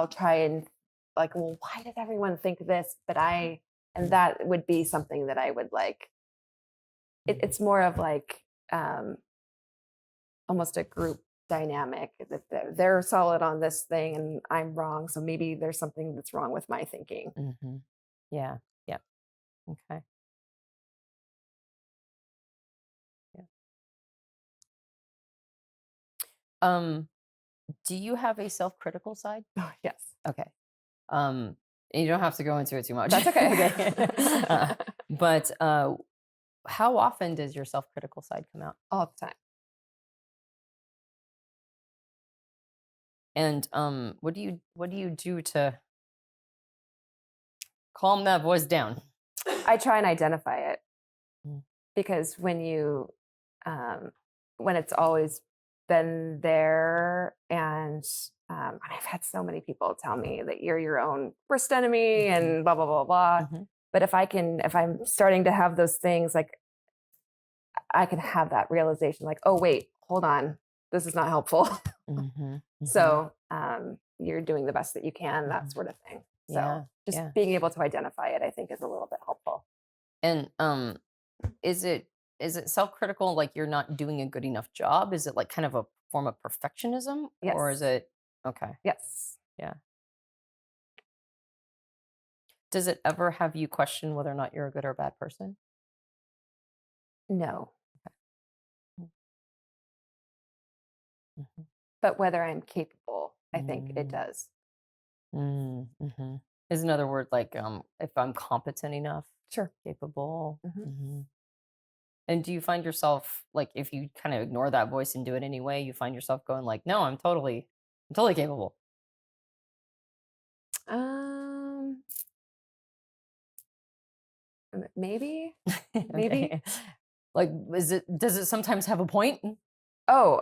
try and like, well, why did everyone think this? And that would be something that I would like. It's more of like almost a group dynamic that they're solid on this thing and I'm wrong. So maybe there's something that's wrong with my thinking. Yeah. Yeah. Okay. Do you have a self-critical side? Oh, yes. Okay. And you don't have to go into it too much. That's okay. But how often does your self-critical side come out? All the time. And what do you do to calm that voice down? I try and identify it because when it's always been there, and I've had so many people tell me that you're your own worst enemy and blah blah blah blah. But if I'm starting to have those things, like I can have that realization, like, oh wait, hold on, this is not helpful. So you're doing the best that you can, that sort of thing. So just being able to identify it, I think, is a little bit helpful. And is it self-critical, like you're not doing a good enough job? Is it like kind of a form of perfectionism? Yes. Or is it okay? Yes. Yeah. Does it ever have you question whether or not you're a good or bad person? No. Okay. But whether I'm capable, I think it does. Is another word like if I'm competent enough? Sure. Capable. And do you find yourself like if you kind of ignore that voice and do it anyway, you find yourself going like, no, I'm totally capable? Maybe. Okay. Like, does it sometimes have a point? Oh,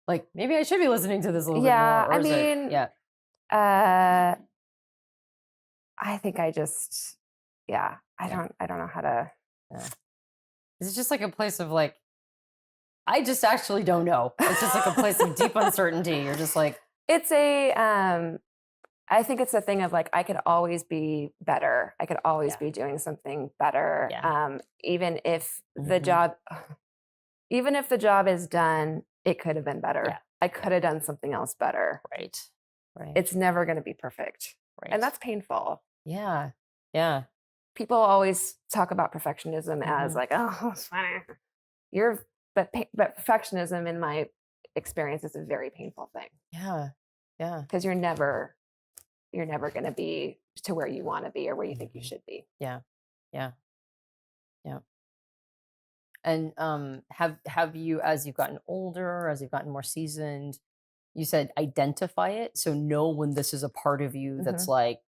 like maybe I should be listening to this a little yeah, bit more. I mean, I think I just, I don't know how to. It's just like a place of like, I just actually don't know. It's just like a place of deep uncertainty. You're just like, it's I think it's a thing of like, I could always be better. I could always be doing something better. Even if the job is done, it could have been better. I could have done something else better. Right. It's never going to be perfect. Right. And that's painful. Yeah. People always talk about perfectionism as like, oh, it's funny. But perfectionism experience is a very painful thing. Yeah. Yeah. Because you're never going to be to where you want to be or where you think you should be. Yeah. Yeah. Yeah. And have you, as you've gotten older, as you've gotten more seasoned, you said identify it, so know when this is a part of you that's like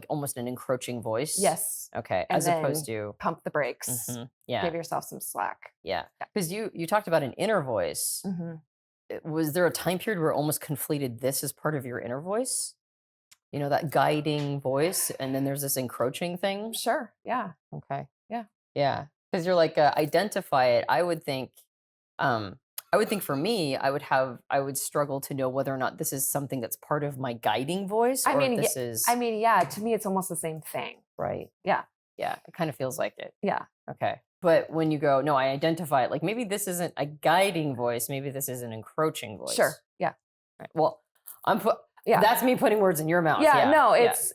almost an encroaching voice. Yes. Okay. And As opposed then to pump the brakes. yeah. Give yourself some slack. Yeah. Because you talked about an inner voice. Was there a time period where it almost conflated this as part of your inner voice? You know, that guiding voice, and then there's this encroaching thing? Sure. Yeah. Okay. Yeah. Yeah. Because you're like, identify it. I would think for me, I would struggle to know whether or not this is something that's part of my guiding voice, or if this is yeah, to me, it's almost the same thing. right. Yeah. Yeah. It kind of feels like it. Yeah. Okay. But when you go, no, I identify it, like maybe this isn't a guiding voice, maybe this is an encroaching voice. Sure. Yeah. Right. Well, that's me putting words in your mouth. Yeah. No, it's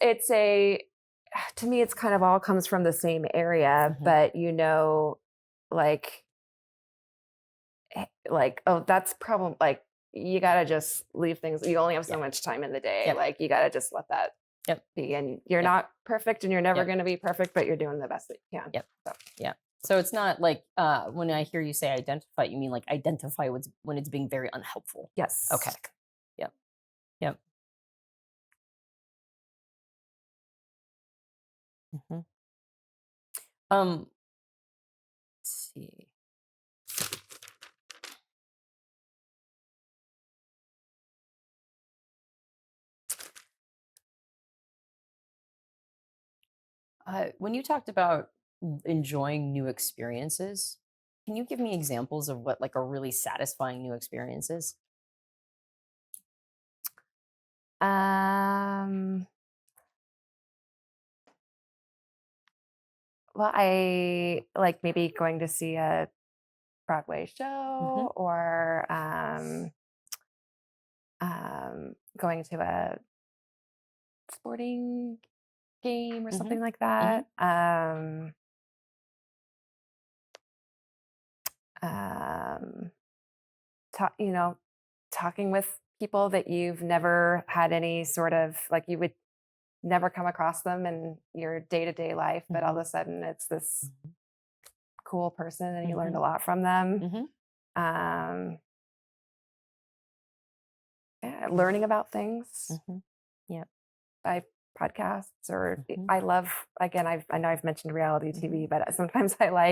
to me, it's kind of all comes from the same area, but oh, that's problem. Like, you got to just leave things. You only have so much time in the day. Like, you got to just let that be. And you're not perfect, and you're never going to be perfect, but you're doing the best that you can. So it's not like when I hear you say identify, you mean like identify when it's being very unhelpful. Yes. Okay. Yep. Let's see. When you talked about enjoying new experiences, can you give me examples of what like a really satisfying new experience is? Well, I like maybe going to see a Broadway show or going to a sporting game or something like that. Talking with people that you've never had any sort of, like, you would never come across them in your day-to-day life, but all of a sudden it's this cool person and you learned a lot from them. Learning about things by podcasts or I love, again, I know I've mentioned reality TV, but sometimes we're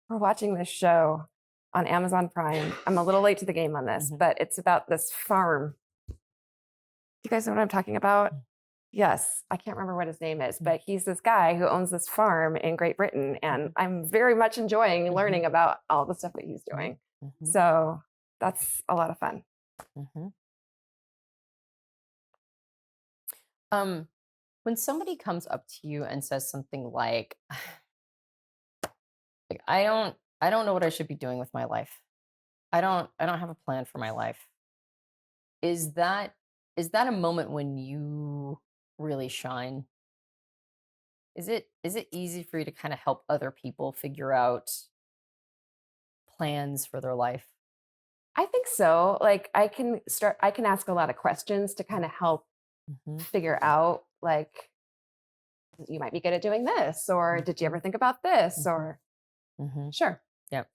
watching this show on Amazon Prime. I'm a little late to the game on this, but it's about this farm. Do you guys know what I'm talking about? Yes. I can't remember what his name is, but he's this guy who owns this farm in Great Britain. And I'm very much enjoying learning about all the stuff that he's doing. So that's a lot of fun. When somebody comes up to you and says something like I don't know what I should be doing with my life. I don't have a plan for my life. Is that a moment when you really shine? Is it easy for you to kind of help other people figure out plans for their life? I think so. Like, I can ask a lot of questions to kind of help figure out, like, you might be good at doing this, or did you ever think about this, or sure. Yep.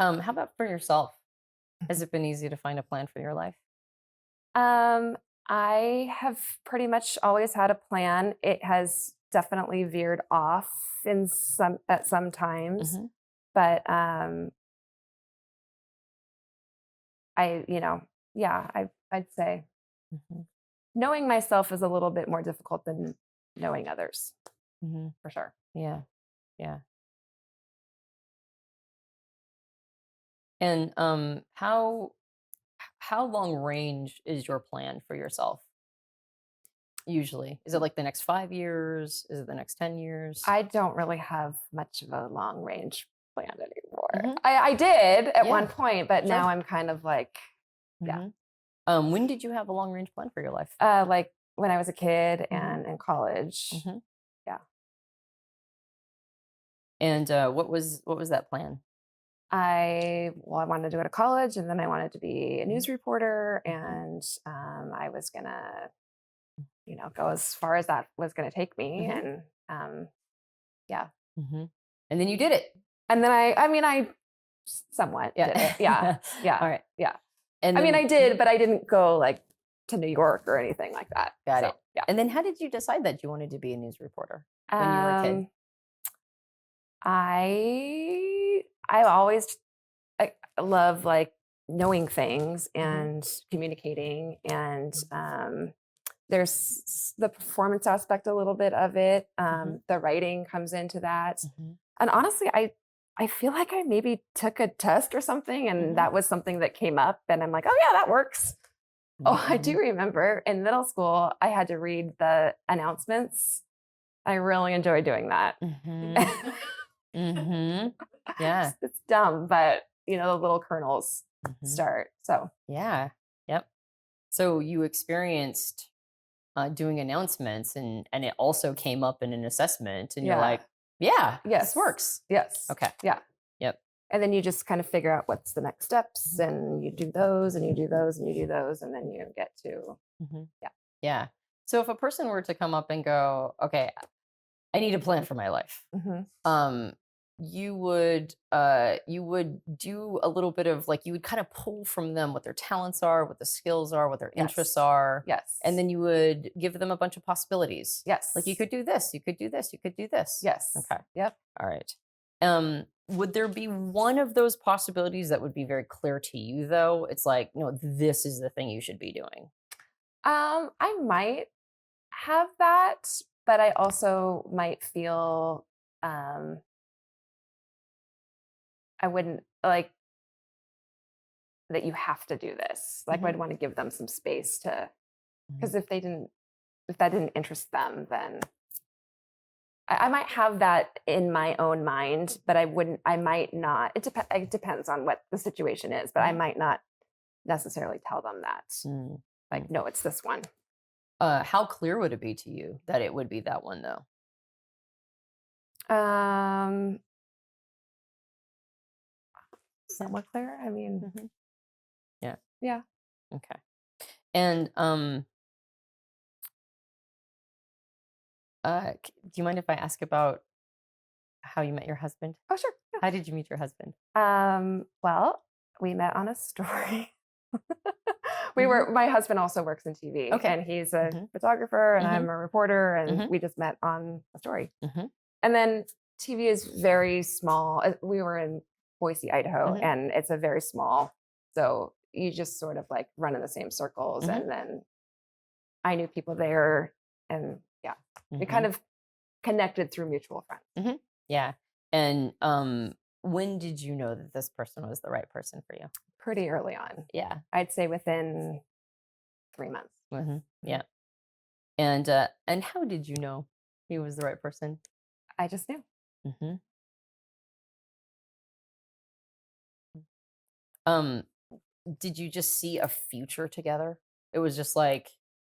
How about for yourself? Has it been easy to find a plan for your life? I have pretty much always had a plan. It has definitely veered off at some times, but I'd say knowing myself is a little bit more difficult than knowing others, for sure. Yeah. And how long range is your plan for yourself? Usually, is it like the next 5 years? Is it the next 10 years? I don't really have much of a long range plan anymore. I did at one point, but now I'm kind of like, when did you have a long range plan for your life? Like when I was a kid and in college. And what was that plan? I wanted to go to college, and then I wanted to be a Mhm. news reporter, Mhm. and I was gonna, go as far as that was gonna take me, Mhm. and yeah. Mhm. And then you did it. And then I somewhat Yeah. did it. Yeah, All yeah, right. yeah. And I mean, then I did, but I didn't go like to New York or anything like that. got So it. yeah. And then how did you decide that you wanted to be a news reporter when you were a kid? Um, I always love like knowing things Mhm. and communicating, and there's the performance aspect a little bit of it. Mhm. The writing comes into that, Mhm. and honestly, I feel like I maybe took a test or something, and Mhm. that was something that came up, and I'm like, oh yeah, that works. Oh, I do Mhm. remember in middle school, I had to read the announcements. I really enjoyed doing that. Mhm. Mhm. Yeah. It's dumb, but the little kernels Mhm. start. So Yeah. Yep. So you experienced doing announcements, and it also came up in an assessment, and you're yeah, like, yeah, this yes, works. yes, Okay. yeah. Yep. And then you just kind of figure out what's the next steps, Mhm. and you do those, and you do those, and you do those, and then you get to Mhm. yeah. Yeah. So if a person were to come up and go, okay, I need a plan for my life. Hmm. Um, you would do a little bit of like you would kind of pull from them what their talents are, what the skills are, what their interests Yes, are, and yes, then you would give them a bunch of possibilities. Like you yes, could do this, you could do this, you could do this. yes, Okay. yep. All right. Would there be one of those possibilities that would be very clear to you though? It's like, no, this is the thing you should be doing. I might have that, but I also might feel um, I wouldn't like that you have to do this. Like Hmm. I'd want to give them some space to, Hmm. because if that didn't interest them, then I might have that in my own mind, but I might not. It depends on what the situation is, but I Hmm. might not necessarily tell them that. Hmm. Like, no, it's this one. How clear would it be to you that it would be that one though? Um, Somewhat clear. I mean, Hmm. Yeah. yeah. Okay. And do you mind if I ask about how you met your husband? Oh, sure. How did you meet your husband? Well, we met on a story. Hmm. My husband also works in TV, Okay. and he's a Hmm. photographer, and Hmm. I'm a reporter, and Hmm. we just met on a story. Hmm. And then TV is very small. We were in Boise, Idaho, Hmm. and it's a very small. So you just sort of like run in the same circles. Hmm. And then I knew people there, and yeah, we Hmm. kind of connected through mutual friends Hmm. Yeah. And when did you know that this person was the right person for you? pretty early on. Yeah. I'd say within 3 months. Hmm. Mhm. Yeah. And how did you know he was the right person? I just knew. Hmm. Um, did you just see a future together? It was just like,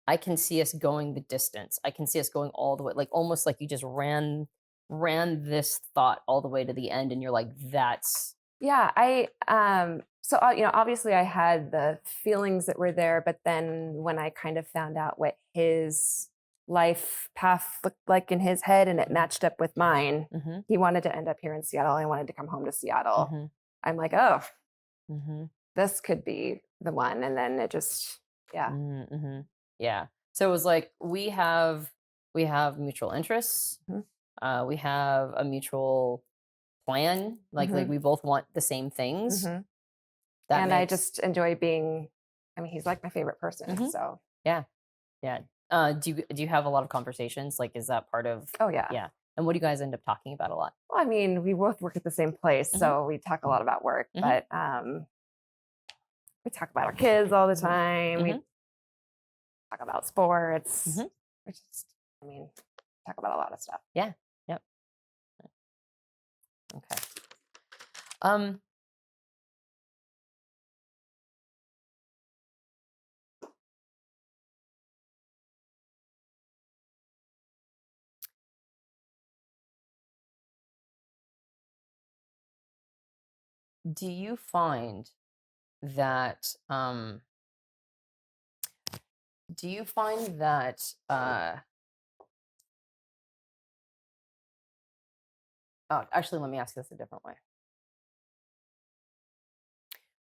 I can see us going the distance. I can see us going all the way, like almost like you just ran this thought all the way to the end, and you're like, that's Yeah, so obviously I had the feelings that were there, but then when I kind of found out what his life path looked like in his head and it Mhm. matched up with mine, Mhm. he wanted to end up here in Seattle. I wanted to come home to Seattle. Mhm. I'm like, oh, Mhm. this could be the one. And then it just, yeah. Mhm. Yeah. So it was like we have mutual interests. Mhm. We have a mutual plan. Like Hmm. we both want the same things. Hmm. That And I makes. just enjoy being, I mean, he's like my favorite person. Mhm. So, Yeah. Yeah. Do you have a lot of conversations? Like, is that part of? oh, yeah. Yeah. And what do you guys end up talking about a lot? Well, I mean, we both work at the same place. Mhm. So we talk a lot about work, Mhm. but we talk about our kids all the Mhm. time. We Mhm. talk about sports. Mhm. We just, I mean, talk about a lot of stuff. Yeah. Yep. Okay. Um. do you find that oh, actually, let me ask this a different way.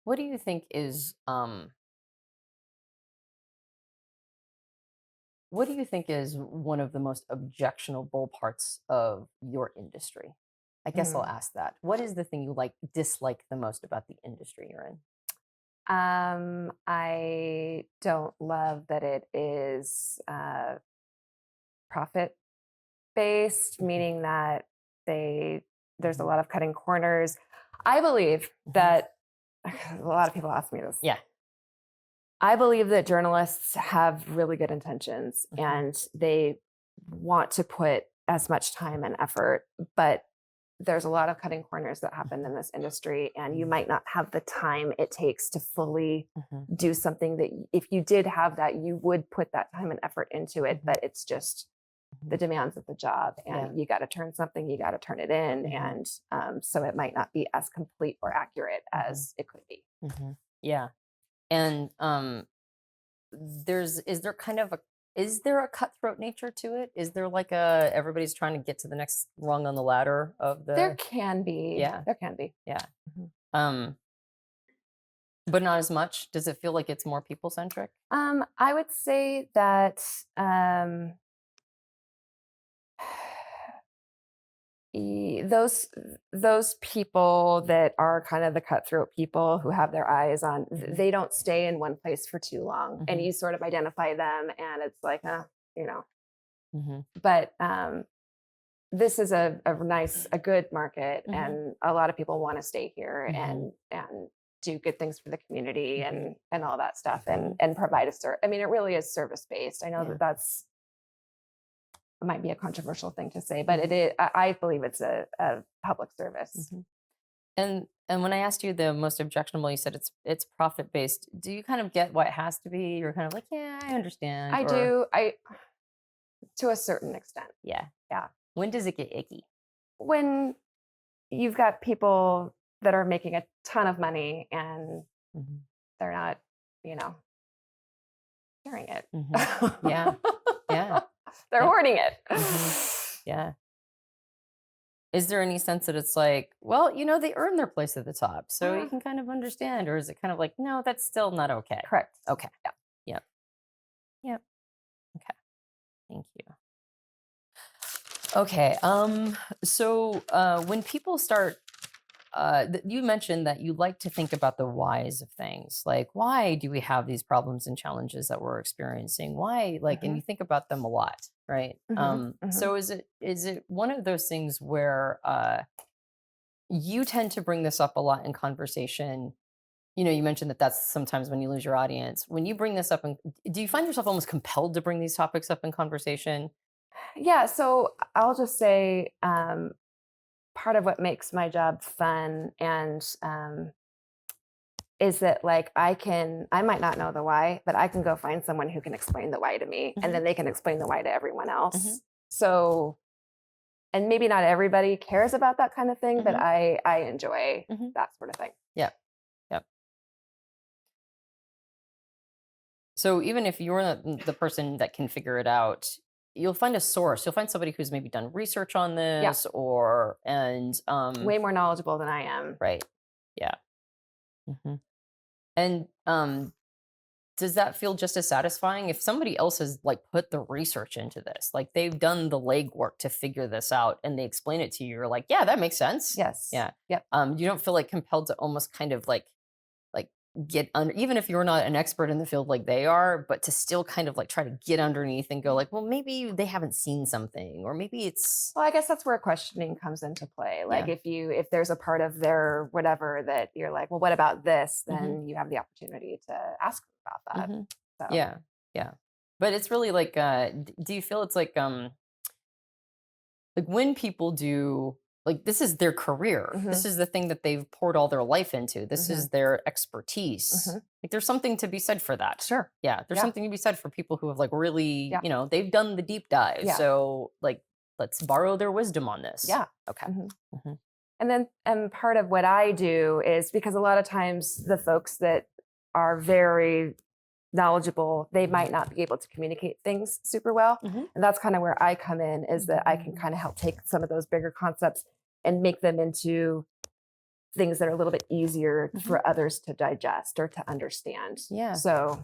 What do you think is one of the most objectionable parts of your industry? I guess I'll ask that. What is the thing you dislike the most about the industry you're in? I don't love that it is profit based, meaning that there's a lot of cutting corners. I believe that a lot of people ask me this. Yeah. I believe that journalists have really good intentions and they want to put as much time and effort, but there's a lot of cutting corners that happen in this industry, and you might not have the time it takes to fully do something that if you did have that, you would put that time and effort into it, but it's just the demands of the job, and you got to turn something, you got to turn it in. And so it might not be as complete or accurate as it could be. Yeah. And is there a cutthroat nature to it? Is there like everybody's trying to get to the next rung on the ladder of the? There can be. Yeah. There can be. Yeah. But not as much. Does it feel like it's more people centric? I would say that those people that are kind of the cutthroat people who have their eyes on, they don't stay in one place for too long, and you sort of identify them, and it's like, But this is a good market, and a lot of people want to stay here and do good things for the community and all that stuff, and provide a service. I mean, it really is service based. I know that's might be a controversial thing to say, but it is. I believe it's a public service. And when I asked you the most objectionable, you said it's profit based. Do you kind of get why it has to be? You're kind of like, yeah, I understand. I do. To a certain extent. Yeah. Yeah. When does it get icky? When you've got people that are making a ton of money and they're not, sharing it. Yeah. Yeah. They're hoarding it. Yeah. Is there any sense that it's like, well, they earn their place at the top, so you can kind of understand? Or is it kind of like, no, that's still not okay? Correct. Okay. Yeah. Yep. Okay. Thank you. Okay. So when people start, you mentioned that you like to think about the whys of things. Like, why do we have these problems and challenges that we're experiencing? Why, and you think about them a lot, right? So is it one of those things where you tend to bring this up a lot in conversation? You mentioned that that's sometimes when you lose your audience. When you bring this up, do you find yourself almost compelled to bring these topics up in conversation? Yeah. So I'll just say, part of what makes my job fun and is that I might not know the why, but I can go find someone who can explain the why to me, and then they can explain the why to everyone else. So, and maybe not everybody cares about that kind of thing, but I enjoy that sort of thing. Yep. So even if you're the person that can figure it out, you'll find a source. You'll find somebody who's maybe done research on this, way more knowledgeable than I am. Right. Yeah. And does that feel just as satisfying if somebody else has put the research into this? Like they've done the legwork to figure this out, and they explain it to you. You're like, yeah, that makes sense. Yes. Yeah. Yep. You don't feel compelled to almost kind of get under, even if you're not an expert in the field like they are, but to still kind of try to get underneath and go well, maybe they haven't seen something, or maybe it's. Well, I guess that's where questioning comes into play. If there's a part of their whatever that you're like, well, what about this? Then you have the opportunity to ask about that. So. Yeah. But it's really do you feel it's when people do, this is their career. This is the thing that they've poured all their life into. This is their expertise. There's something to be said for that. Sure. Yeah. There's something to be said for people who have really, they've done the deep dive. Yeah. So let's borrow their wisdom on this. Yeah. Okay. And part of what I do is because a lot of times the folks that are very knowledgeable, they might not be able to communicate things super well. Mhm. And that's kind of where I come in, is that I can kind of help take some of those bigger concepts and make them into things that are a little bit easier for others to digest or to understand. Yeah. So,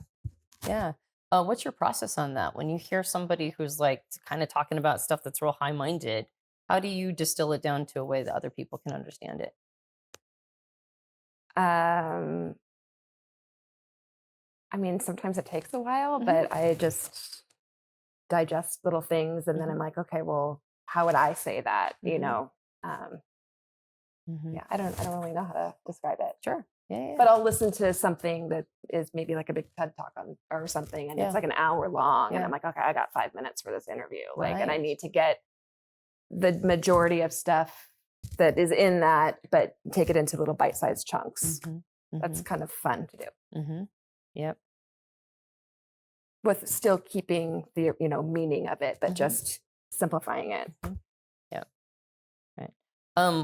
yeah. What's your process on that? When you hear somebody who's like kind of talking about stuff that's real high-minded, how do you distill it down to a way that other people can understand it? I mean, sometimes it takes a while, but I just digest little things, and then I'm like, okay, well, how would I say that? You know, yeah, I don't really know how to describe it. Sure. Yeah. But I'll listen to something that is maybe like a big TED talk on or something, and it's like an hour long, and I'm like, okay, I got 5 minutes for this interview, like, and I need to get the majority of stuff that is in that, but take it into little bite-sized chunks. That's kind of fun to do. Yep. With still keeping the meaning of it, but just simplifying it. Yeah. Right.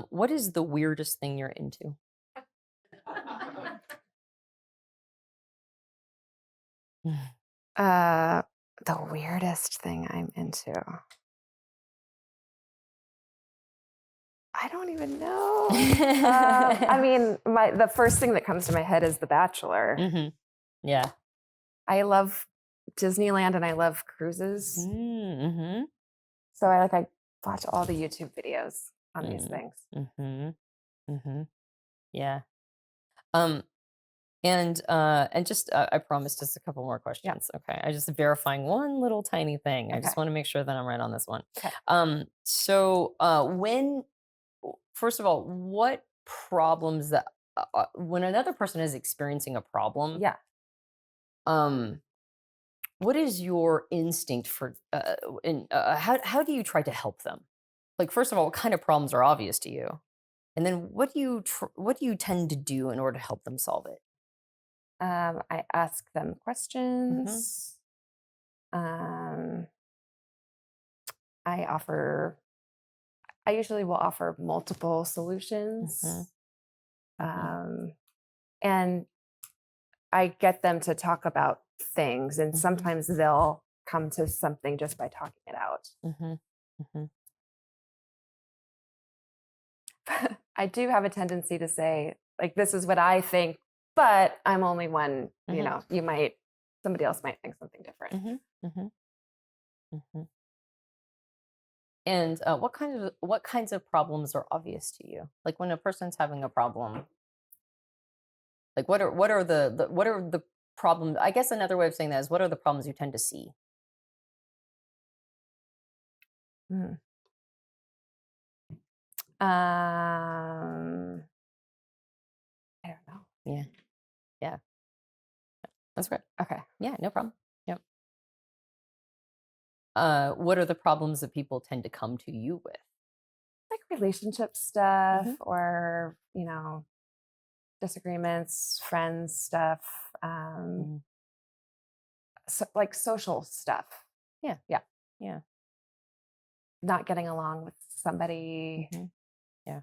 What is the weirdest thing you're into? The weirdest thing I'm into. I don't even know. I mean, the first thing that comes to my head is The Bachelor. Yeah. I love Disneyland and I love cruises. So I watch all the YouTube videos on these things. Yeah. And just I promise just a couple more questions. Okay. I just verifying one little tiny thing. I just want to make sure that I'm right on this one. Okay. So first of all, what problems that when another person is experiencing a problem, what is your instinct for how do you try to help them? Like, first of all, what kind of problems are obvious to you? And then what do you tend to do in order to help them solve it? I ask them questions. I usually will offer multiple solutions. And I get them to talk about things, and sometimes they'll come to something just by talking it out. I do have a tendency to say, like, this is what I think, but I'm only one, somebody else might think something different. And what kinds of problems are obvious to you? Like, when a person's having a problem, like what are the problems? I guess another way of saying that is, what are the problems you tend to see? I don't know. Yeah. That's great. Okay. Yeah, no problem. Yep. What are the problems that people tend to come to you with? Like relationship stuff, or, disagreements, friends stuff, so, like social stuff. Yeah. Not getting along with somebody. Yeah.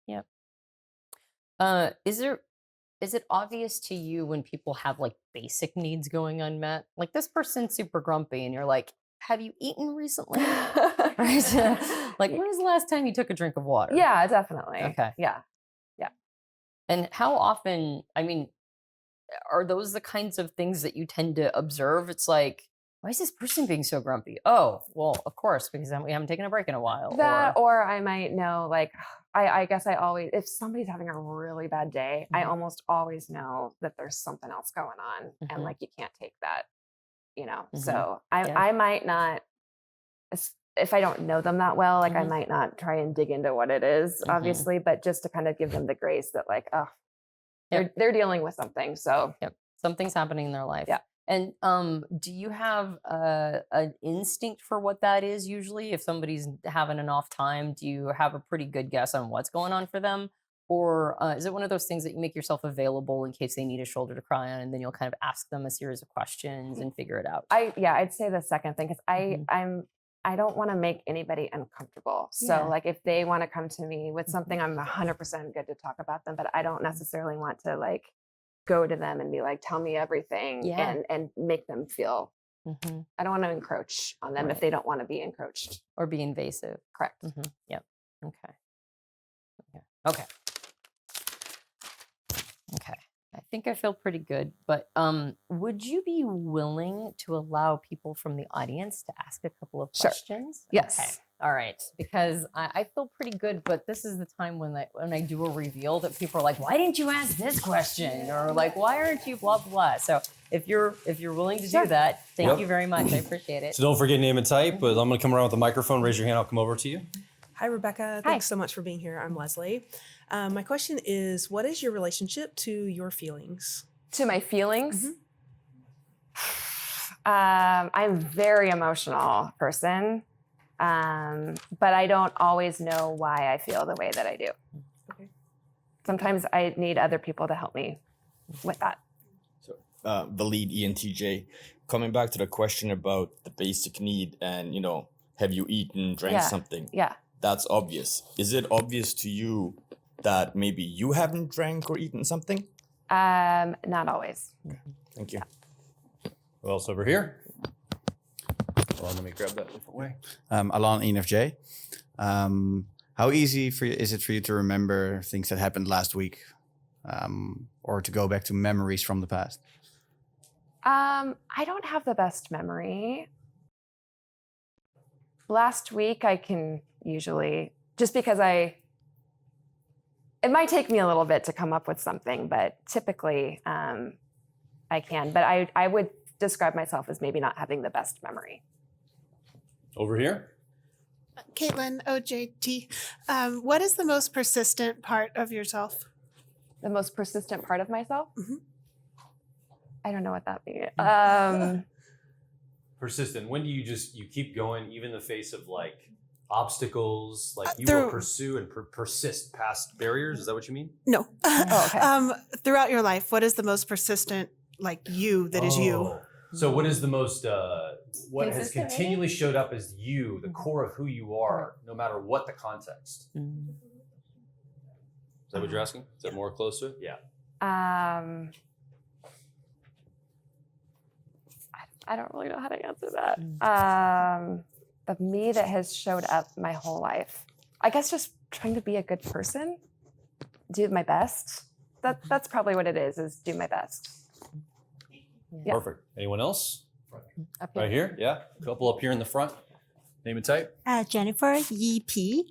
Yep. Is it obvious to you when people have like basic needs going unmet? Like, this person's super grumpy and you're like, have you eaten recently? Right? Like, when was the last time you took a drink of water? Yeah, definitely. Okay. Yeah. And how often, I mean, are those the kinds of things that you tend to observe? It's like, why is this person being so grumpy? Oh, well, of course, because we haven't taken a break in a while. Or I might know, like, I guess I always, if somebody's having a really bad day, I almost always know that there's something else going on, and like, you can't take that, So I might not, if I don't know them that well, like I might not try and dig into what it is, obviously, but just to kind of give them the grace that, like, oh, they're dealing with something. So something's happening in their life. Yeah. And do you have an instinct for what that is usually? If somebody's having an off time, do you have a pretty good guess on what's going on for them? Or is it one of those things that you make yourself available in case they need a shoulder to cry on, and then you'll kind of ask them a series of questions and figure it out? I'd say the second thing, because I don't want to make anybody uncomfortable. So Yeah. like if they want to come to me with something, I'm 100% good to talk about them, but I don't necessarily want to like go to them and be like, tell me everything Yeah. and make them feel, I don't want to encroach on them if they don't want to be encroached. Or be invasive. Correct. Yep. Okay. I think I feel pretty good, but would you be willing to allow people from the audience to ask a couple of Sure. questions? Yes. Okay. All right. Because I feel pretty good, but this is the time when I do a reveal that people are like, why didn't you ask this question? Or like, why aren't you blah, blah, blah. So if you're willing to do that, thank you very much. I appreciate it. So don't forget name and type, but I'm going to come around with the microphone. Raise your hand. I'll come over to you. Hi, Rebecca. Thanks so much for being here. I'm Leslie. My question is, what is your relationship to your feelings? To my feelings? I'm a very emotional person, but I don't always know why I feel the way that I do. Okay. Sometimes I need other people to help me with that. So, the lead ENTJ, coming back to the question about the basic need and, have you eaten, drank something? Yeah. That's obvious. Is it obvious to you that maybe you haven't drank or eaten something? Not always. Thank you. Who else over here? Well, let me grab that a different way. Alan, ENFJ. How easy is it for you to remember things that happened last week, or to go back to memories from the past? I don't have the best memory. Last week, I can usually, just because it might take me a little bit to come up with something, but typically I can. But I would describe myself as maybe not having the best memory. Over here? Caitlin, OJT. What is the most persistent part of yourself? The most persistent part of myself? I don't know what that means. Persistent. When do you keep going, even in the face of like obstacles, like you will pursue and persist past barriers? Is that what you mean? No. Okay. Throughout your life, what is the most persistent, like you, that is you? So what is the most, what has Consistent, continually showed up as you, the core of who you are, no matter what the context? Is that what you're asking? Is that more close to it? Yeah. I don't really know how to answer that. The me that has showed up my whole life. I guess just trying to be a good person, do my best. That's probably what it is do my best. Yeah. Perfect. Anyone else? Up here. Right here? Yeah. A couple up here in the front. Name and type. Jennifer, EP.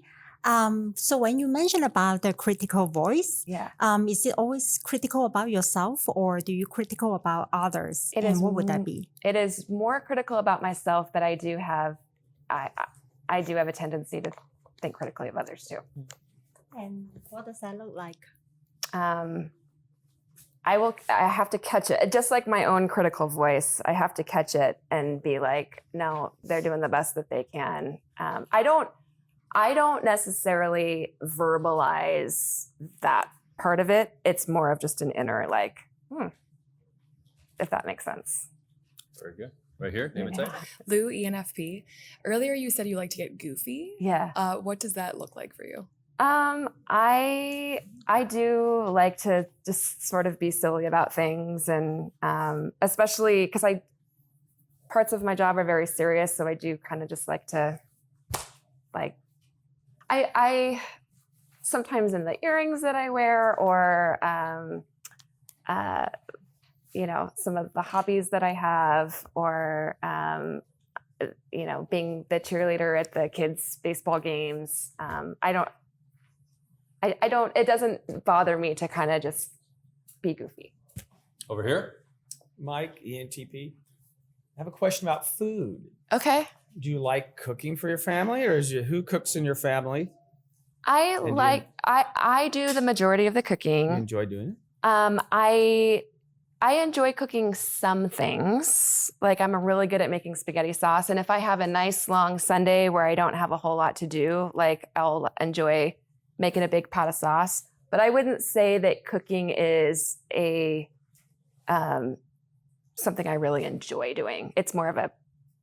So when you mentioned about the critical voice, is it always critical about yourself, or do you critical about others? What would that be? It is more critical about myself, but I do have a tendency to think critically of others too. And what does that look like? I have to catch it. Just like my own critical voice, I have to catch it and be like, no, they're doing the best that they can. I don't necessarily verbalize that part of it. It's more of just an inner like, if that makes sense. Very good. Right here, name and type. Lou, ENFP. Earlier you said you like to get goofy. Yeah. What does that look like for you? I do like to just sort of be silly about things, and especially because parts of my job are very serious, so I do kind of just like to I sometimes in the earrings that I wear, or some of the hobbies that I have, or being the cheerleader at the kids' baseball games. It doesn't bother me to kind of just be goofy. Over here. Mike, ENTP. I have a question about food. Okay. Do you like cooking for your family, or who cooks in your family? I do the majority of the cooking. You enjoy doing it? I enjoy cooking some things. Like I'm really good at making spaghetti sauce. And if I have a nice long Sunday where I don't have a whole lot to do, like I'll enjoy making a big pot of sauce. But I wouldn't say that cooking is something I really enjoy doing. It's more of a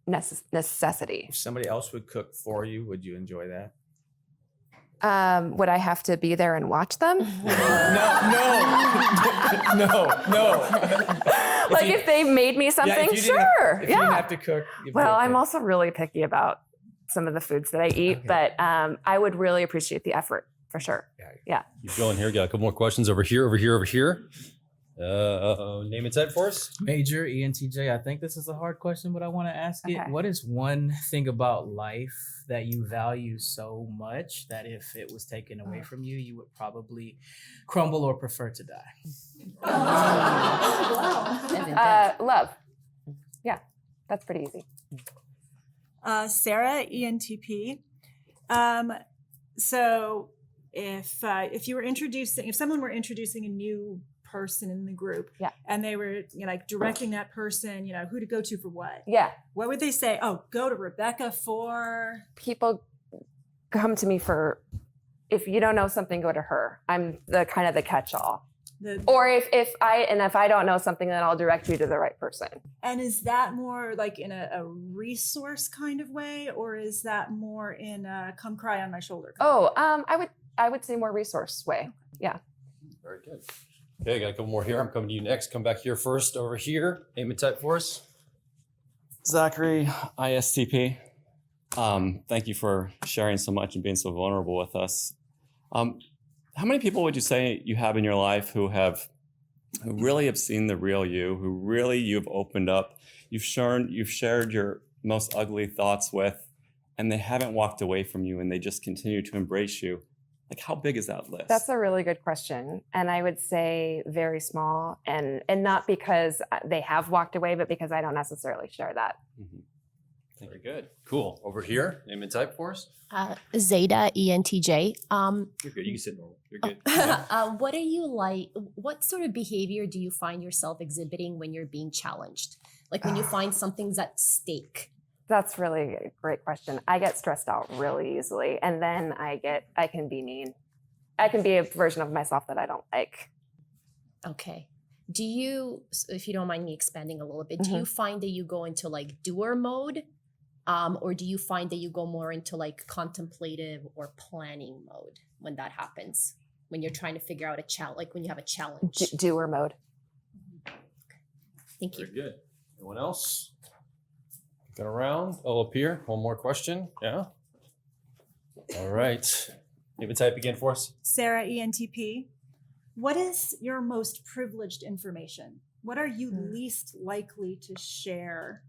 necessity. If somebody else would cook for you, would you enjoy that? Would I have to be there and watch them? No. Like if they made me something, sure. If you didn't have to cook. Well, I'm also really picky about some of the foods that I eat, but I would really appreciate the effort for sure. Yeah. Keep going here. Got a couple more questions over here. Name and type for us. Major ENTJ. I think this is a hard question, but I want to ask it. What is one thing about life that you value so much that if it was taken away from you, you would probably crumble or prefer to die? Love. Yeah, that's pretty easy. Sarah, ENTP. So if you were if someone were introducing a new person in the group, and they were like directing that person, who to go to for what, what would they say? Oh, go to Rebecca for. People come to me for, if you don't know something, go to her. I'm the kind of the catch-all. Or if I don't know something, then I'll direct you to the right person. And is that more like in a resource kind of way, or is that more in a come cry on my shoulder? I would say more resource way. Yeah. Very good. Okay, got a couple more here. I'm coming to you next. Come back here first, over here. Name and type for us. Zachary, ISTP. Thank you for sharing so much and being so vulnerable with us. How many people would you say you have in your life who really have seen the real you, who really you've opened up, you've shared your most ugly thoughts with, and they haven't walked away from you and they just continue to embrace you? Like, how big is that list? That's a really good question. And I would say very small, and not because they have walked away, but because I don't necessarily share that. Very good. Cool. Over here, name and type for us. Zeta, ENTJ. You're good. You can sit normal. You're good. What are you like? What sort of behavior do you find yourself exhibiting when you're being challenged? Like when you find something's at stake? That's really a great question. I get stressed out really easily, and then I can be mean. I can be a version of myself that I don't like. Okay. Do you, if you don't mind me expanding a little bit, do you find that you go into like doer mode? Or do you find that you go more into like contemplative or planning mode when that happens? When you're trying to figure out a challenge, like when you have a challenge? Doer mode. Thank you. Very good. Anyone else? Go around. Oh, up here. One more question. Yeah. All right. Name and type again for us. Sarah, ENTP. What is your most privileged information? What are you least likely to share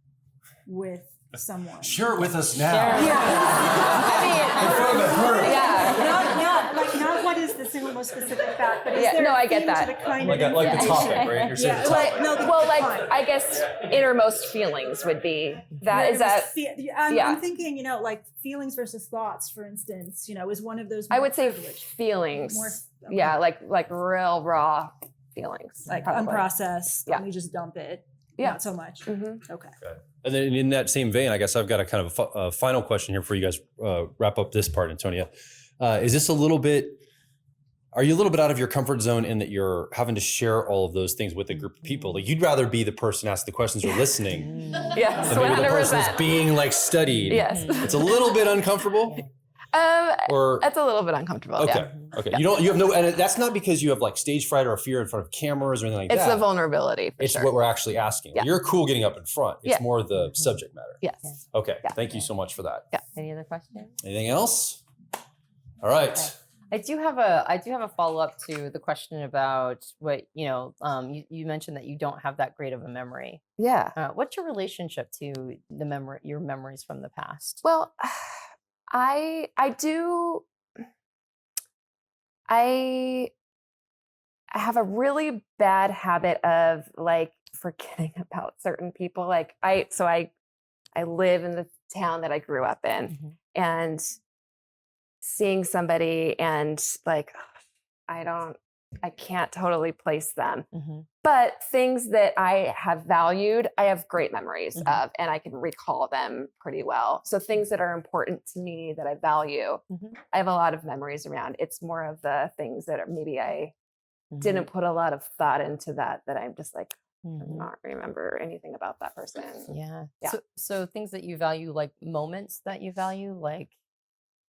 with someone? Share it with us now. Not what is the single most specific fact, but is there no, a I get theme that. to the kind Like of the information? topic, right? You're saying the topic. I guess innermost feelings would be that. Is that? I'm thinking, like feelings versus thoughts, for instance. Is one of those. I would say privileged. feelings. More, Yeah, like real raw feelings. like probably. unprocessed. Yeah. Let me just dump it. Yeah. Not so much. Okay. And then in that same vein, I guess I've got a kind of a final question here for you guys. Wrap up this part, Antonia. Is this are you a little bit out of your comfort zone in that you're having to share all of those things with a group of people? Like you'd rather be the person asking the questions or listening Yes, than maybe the person that's 100%. being like studied. Yes. It's a little bit uncomfortable. Or it's a little bit uncomfortable. okay. Yeah. Okay. You have no, and that's not because you have like stage fright or a fear in front of cameras or anything like It's that. the vulnerability. It's sure. what we're actually asking. Yeah. You're cool getting up in front. It's Yeah. more the subject matter. Yes. Okay. Thank you so much for that. Yeah. Any other questions? Anything else? All right. I do have a follow up to the question about what you mentioned that you don't have that great of a memory. Yeah. What's your relationship to your memories from the past? Well, I have a really bad habit of like forgetting about certain people. Like I live in the town that I grew up in, and seeing somebody and like I can't totally place them. But things that I have valued, I have great memories of, and I can recall them pretty well. So things that are important to me that I value, I have a lot of memories around. It's more of the things that maybe I didn't put a lot of thought into that I'm just like, not remember anything about that person. Yeah. Yeah. So things that you value, like moments that you value, like,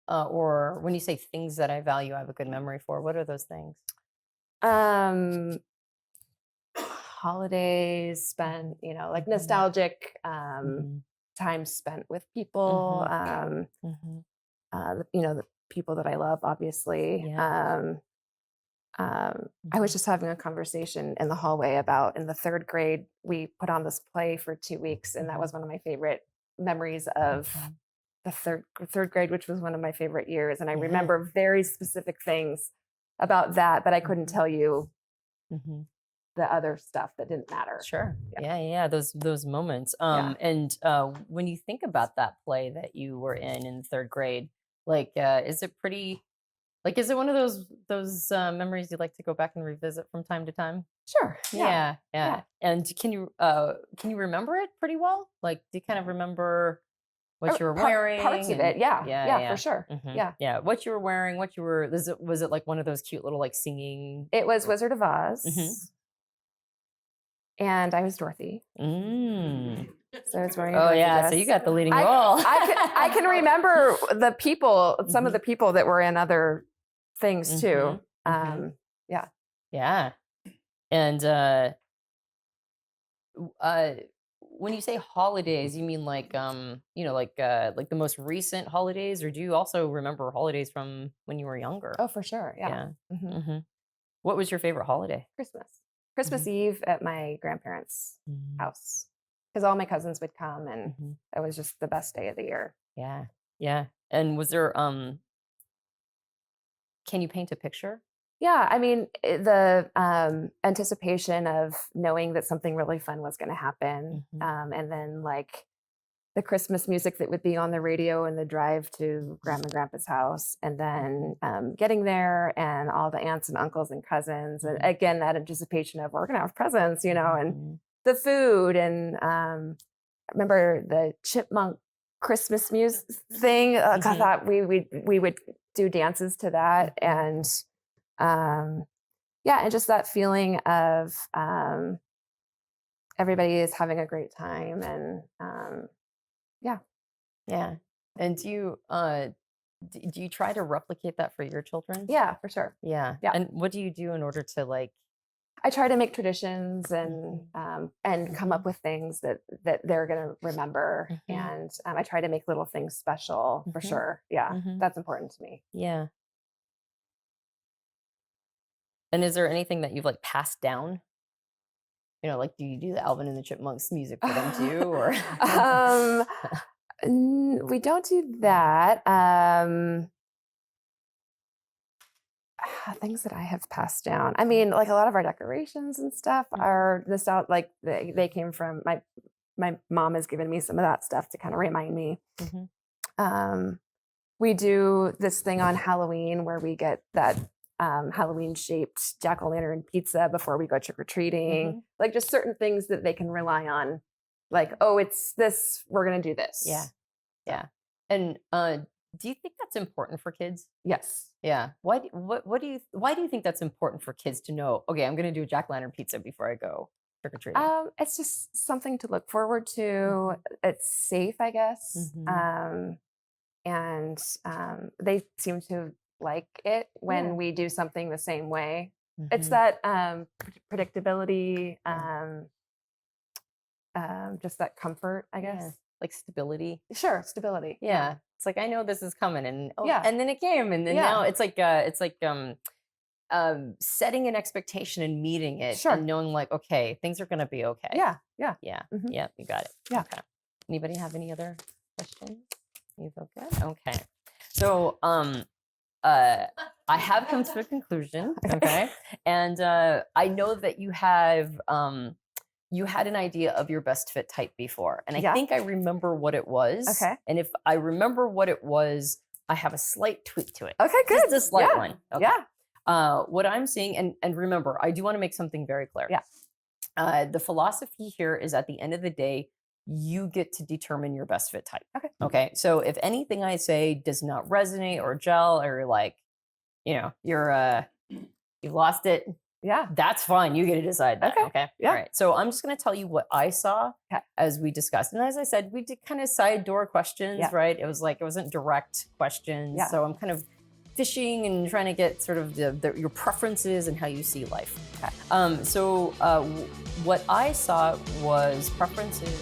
or when you say things that I value, I have a good memory for. What are those things? Holidays spent, like nostalgic time spent with people. The people that I love, obviously. Yeah. I was just having a conversation in the hallway about in the third grade, we put on this play for 2 weeks, and that was one of my favorite memories of the third grade, which was one of my favorite years. And I remember very specific things about that, but I couldn't tell you the other stuff that didn't matter. Sure. Yeah. Those moments. And when you think about that play that you were in the third grade, like, is it pretty? Like, is it one of those memories you like to go back and revisit from time to time? Sure. Yeah. And can you remember it pretty well? Like, do you kind of remember what you were wearing? Parts of it, yeah, for sure. Yeah. What you were wearing, was it like one of those cute little like singing? It was Wizard of Oz. And I was Dorothy. So I was wearing a Dorothy dress. So you got the leading role. I can remember the people, some of the people that were in other things too. Yeah. And when you say holidays, you mean like like the most recent holidays, or do you also remember holidays from when you were younger? Oh, for sure. Yeah. What was your favorite holiday? Christmas Eve at my grandparents' house, because all my cousins would come, and it was just the best day of the year. Yeah. And was there can you paint a picture? Yeah, I mean, the anticipation of knowing that something really fun was going to happen, and then like the Christmas music that would be on the radio and the drive to Grandma and Grandpa's house, and then getting there and all the aunts and uncles and cousins, and again that anticipation of we're going to have presents, and the food, and I remember the chipmunk Christmas music thing. I thought we would do dances to that, and and just that feeling of everybody is having a great time, and yeah. And do you try to replicate that for your children? Yeah, for sure. Yeah. And what do you do in order to like? I try to make traditions and come up with things that they're going to remember, and I try to make little things special for sure. Yeah, that's important to me. Yeah. And is there anything that you've like passed down? Like, do you do the Alvin and the Chipmunks music for them too, or? We don't do that. Things that I have passed down. I mean, like a lot of our decorations and stuff are this out. Like they came from my mom has given me some of that stuff to kind of remind me. We do this thing on Halloween where we get that Halloween shaped jack-o'-lantern pizza before we go trick-or-treating. Like just certain things that they can rely on. Like, oh, it's this, we're going to do this. Yeah. And do you think that's important for kids? Yes. Yeah. Why do you think that's important for kids to know, okay, I'm going to do a jack-o'-lantern pizza before I go trick-or-treating? It's just something to look forward to. It's safe, I guess. And they seem to like it when we do something the same way. It's that predictability, just that comfort, I guess. Like stability. Sure, stability. Yeah. It's like, I know this is coming, and and then it came, and then now it's like setting an expectation and meeting it, and knowing like, okay, things are going to be okay. Yeah. Yeah, you got it. Yeah. Okay. Anybody have any other questions? You feel good? Okay. So I have come to a conclusion. Okay. And I know that you have you had an idea of your best fit type before, and I think I remember what it was. Okay. And if I remember what it was, I have a slight tweak to it. Okay, good. Just a slight one. Okay. Yeah. What I'm seeing, and remember, I do want to make something very clear. Yeah. The philosophy here is, at the end of the day, you get to determine your best fit type. Okay. Okay. So if anything I say does not resonate or gel, or like, you're you've lost it, Yeah. That's fine. You get to decide that. Okay. Yeah. All right. So I'm just going to tell you what I saw as we discussed. And as I said, we did kind of side door questions, right? It was like, it wasn't direct questions. Yeah. So I'm kind of fishing and trying to get sort of your preferences and how you see life. So what I saw was preferences.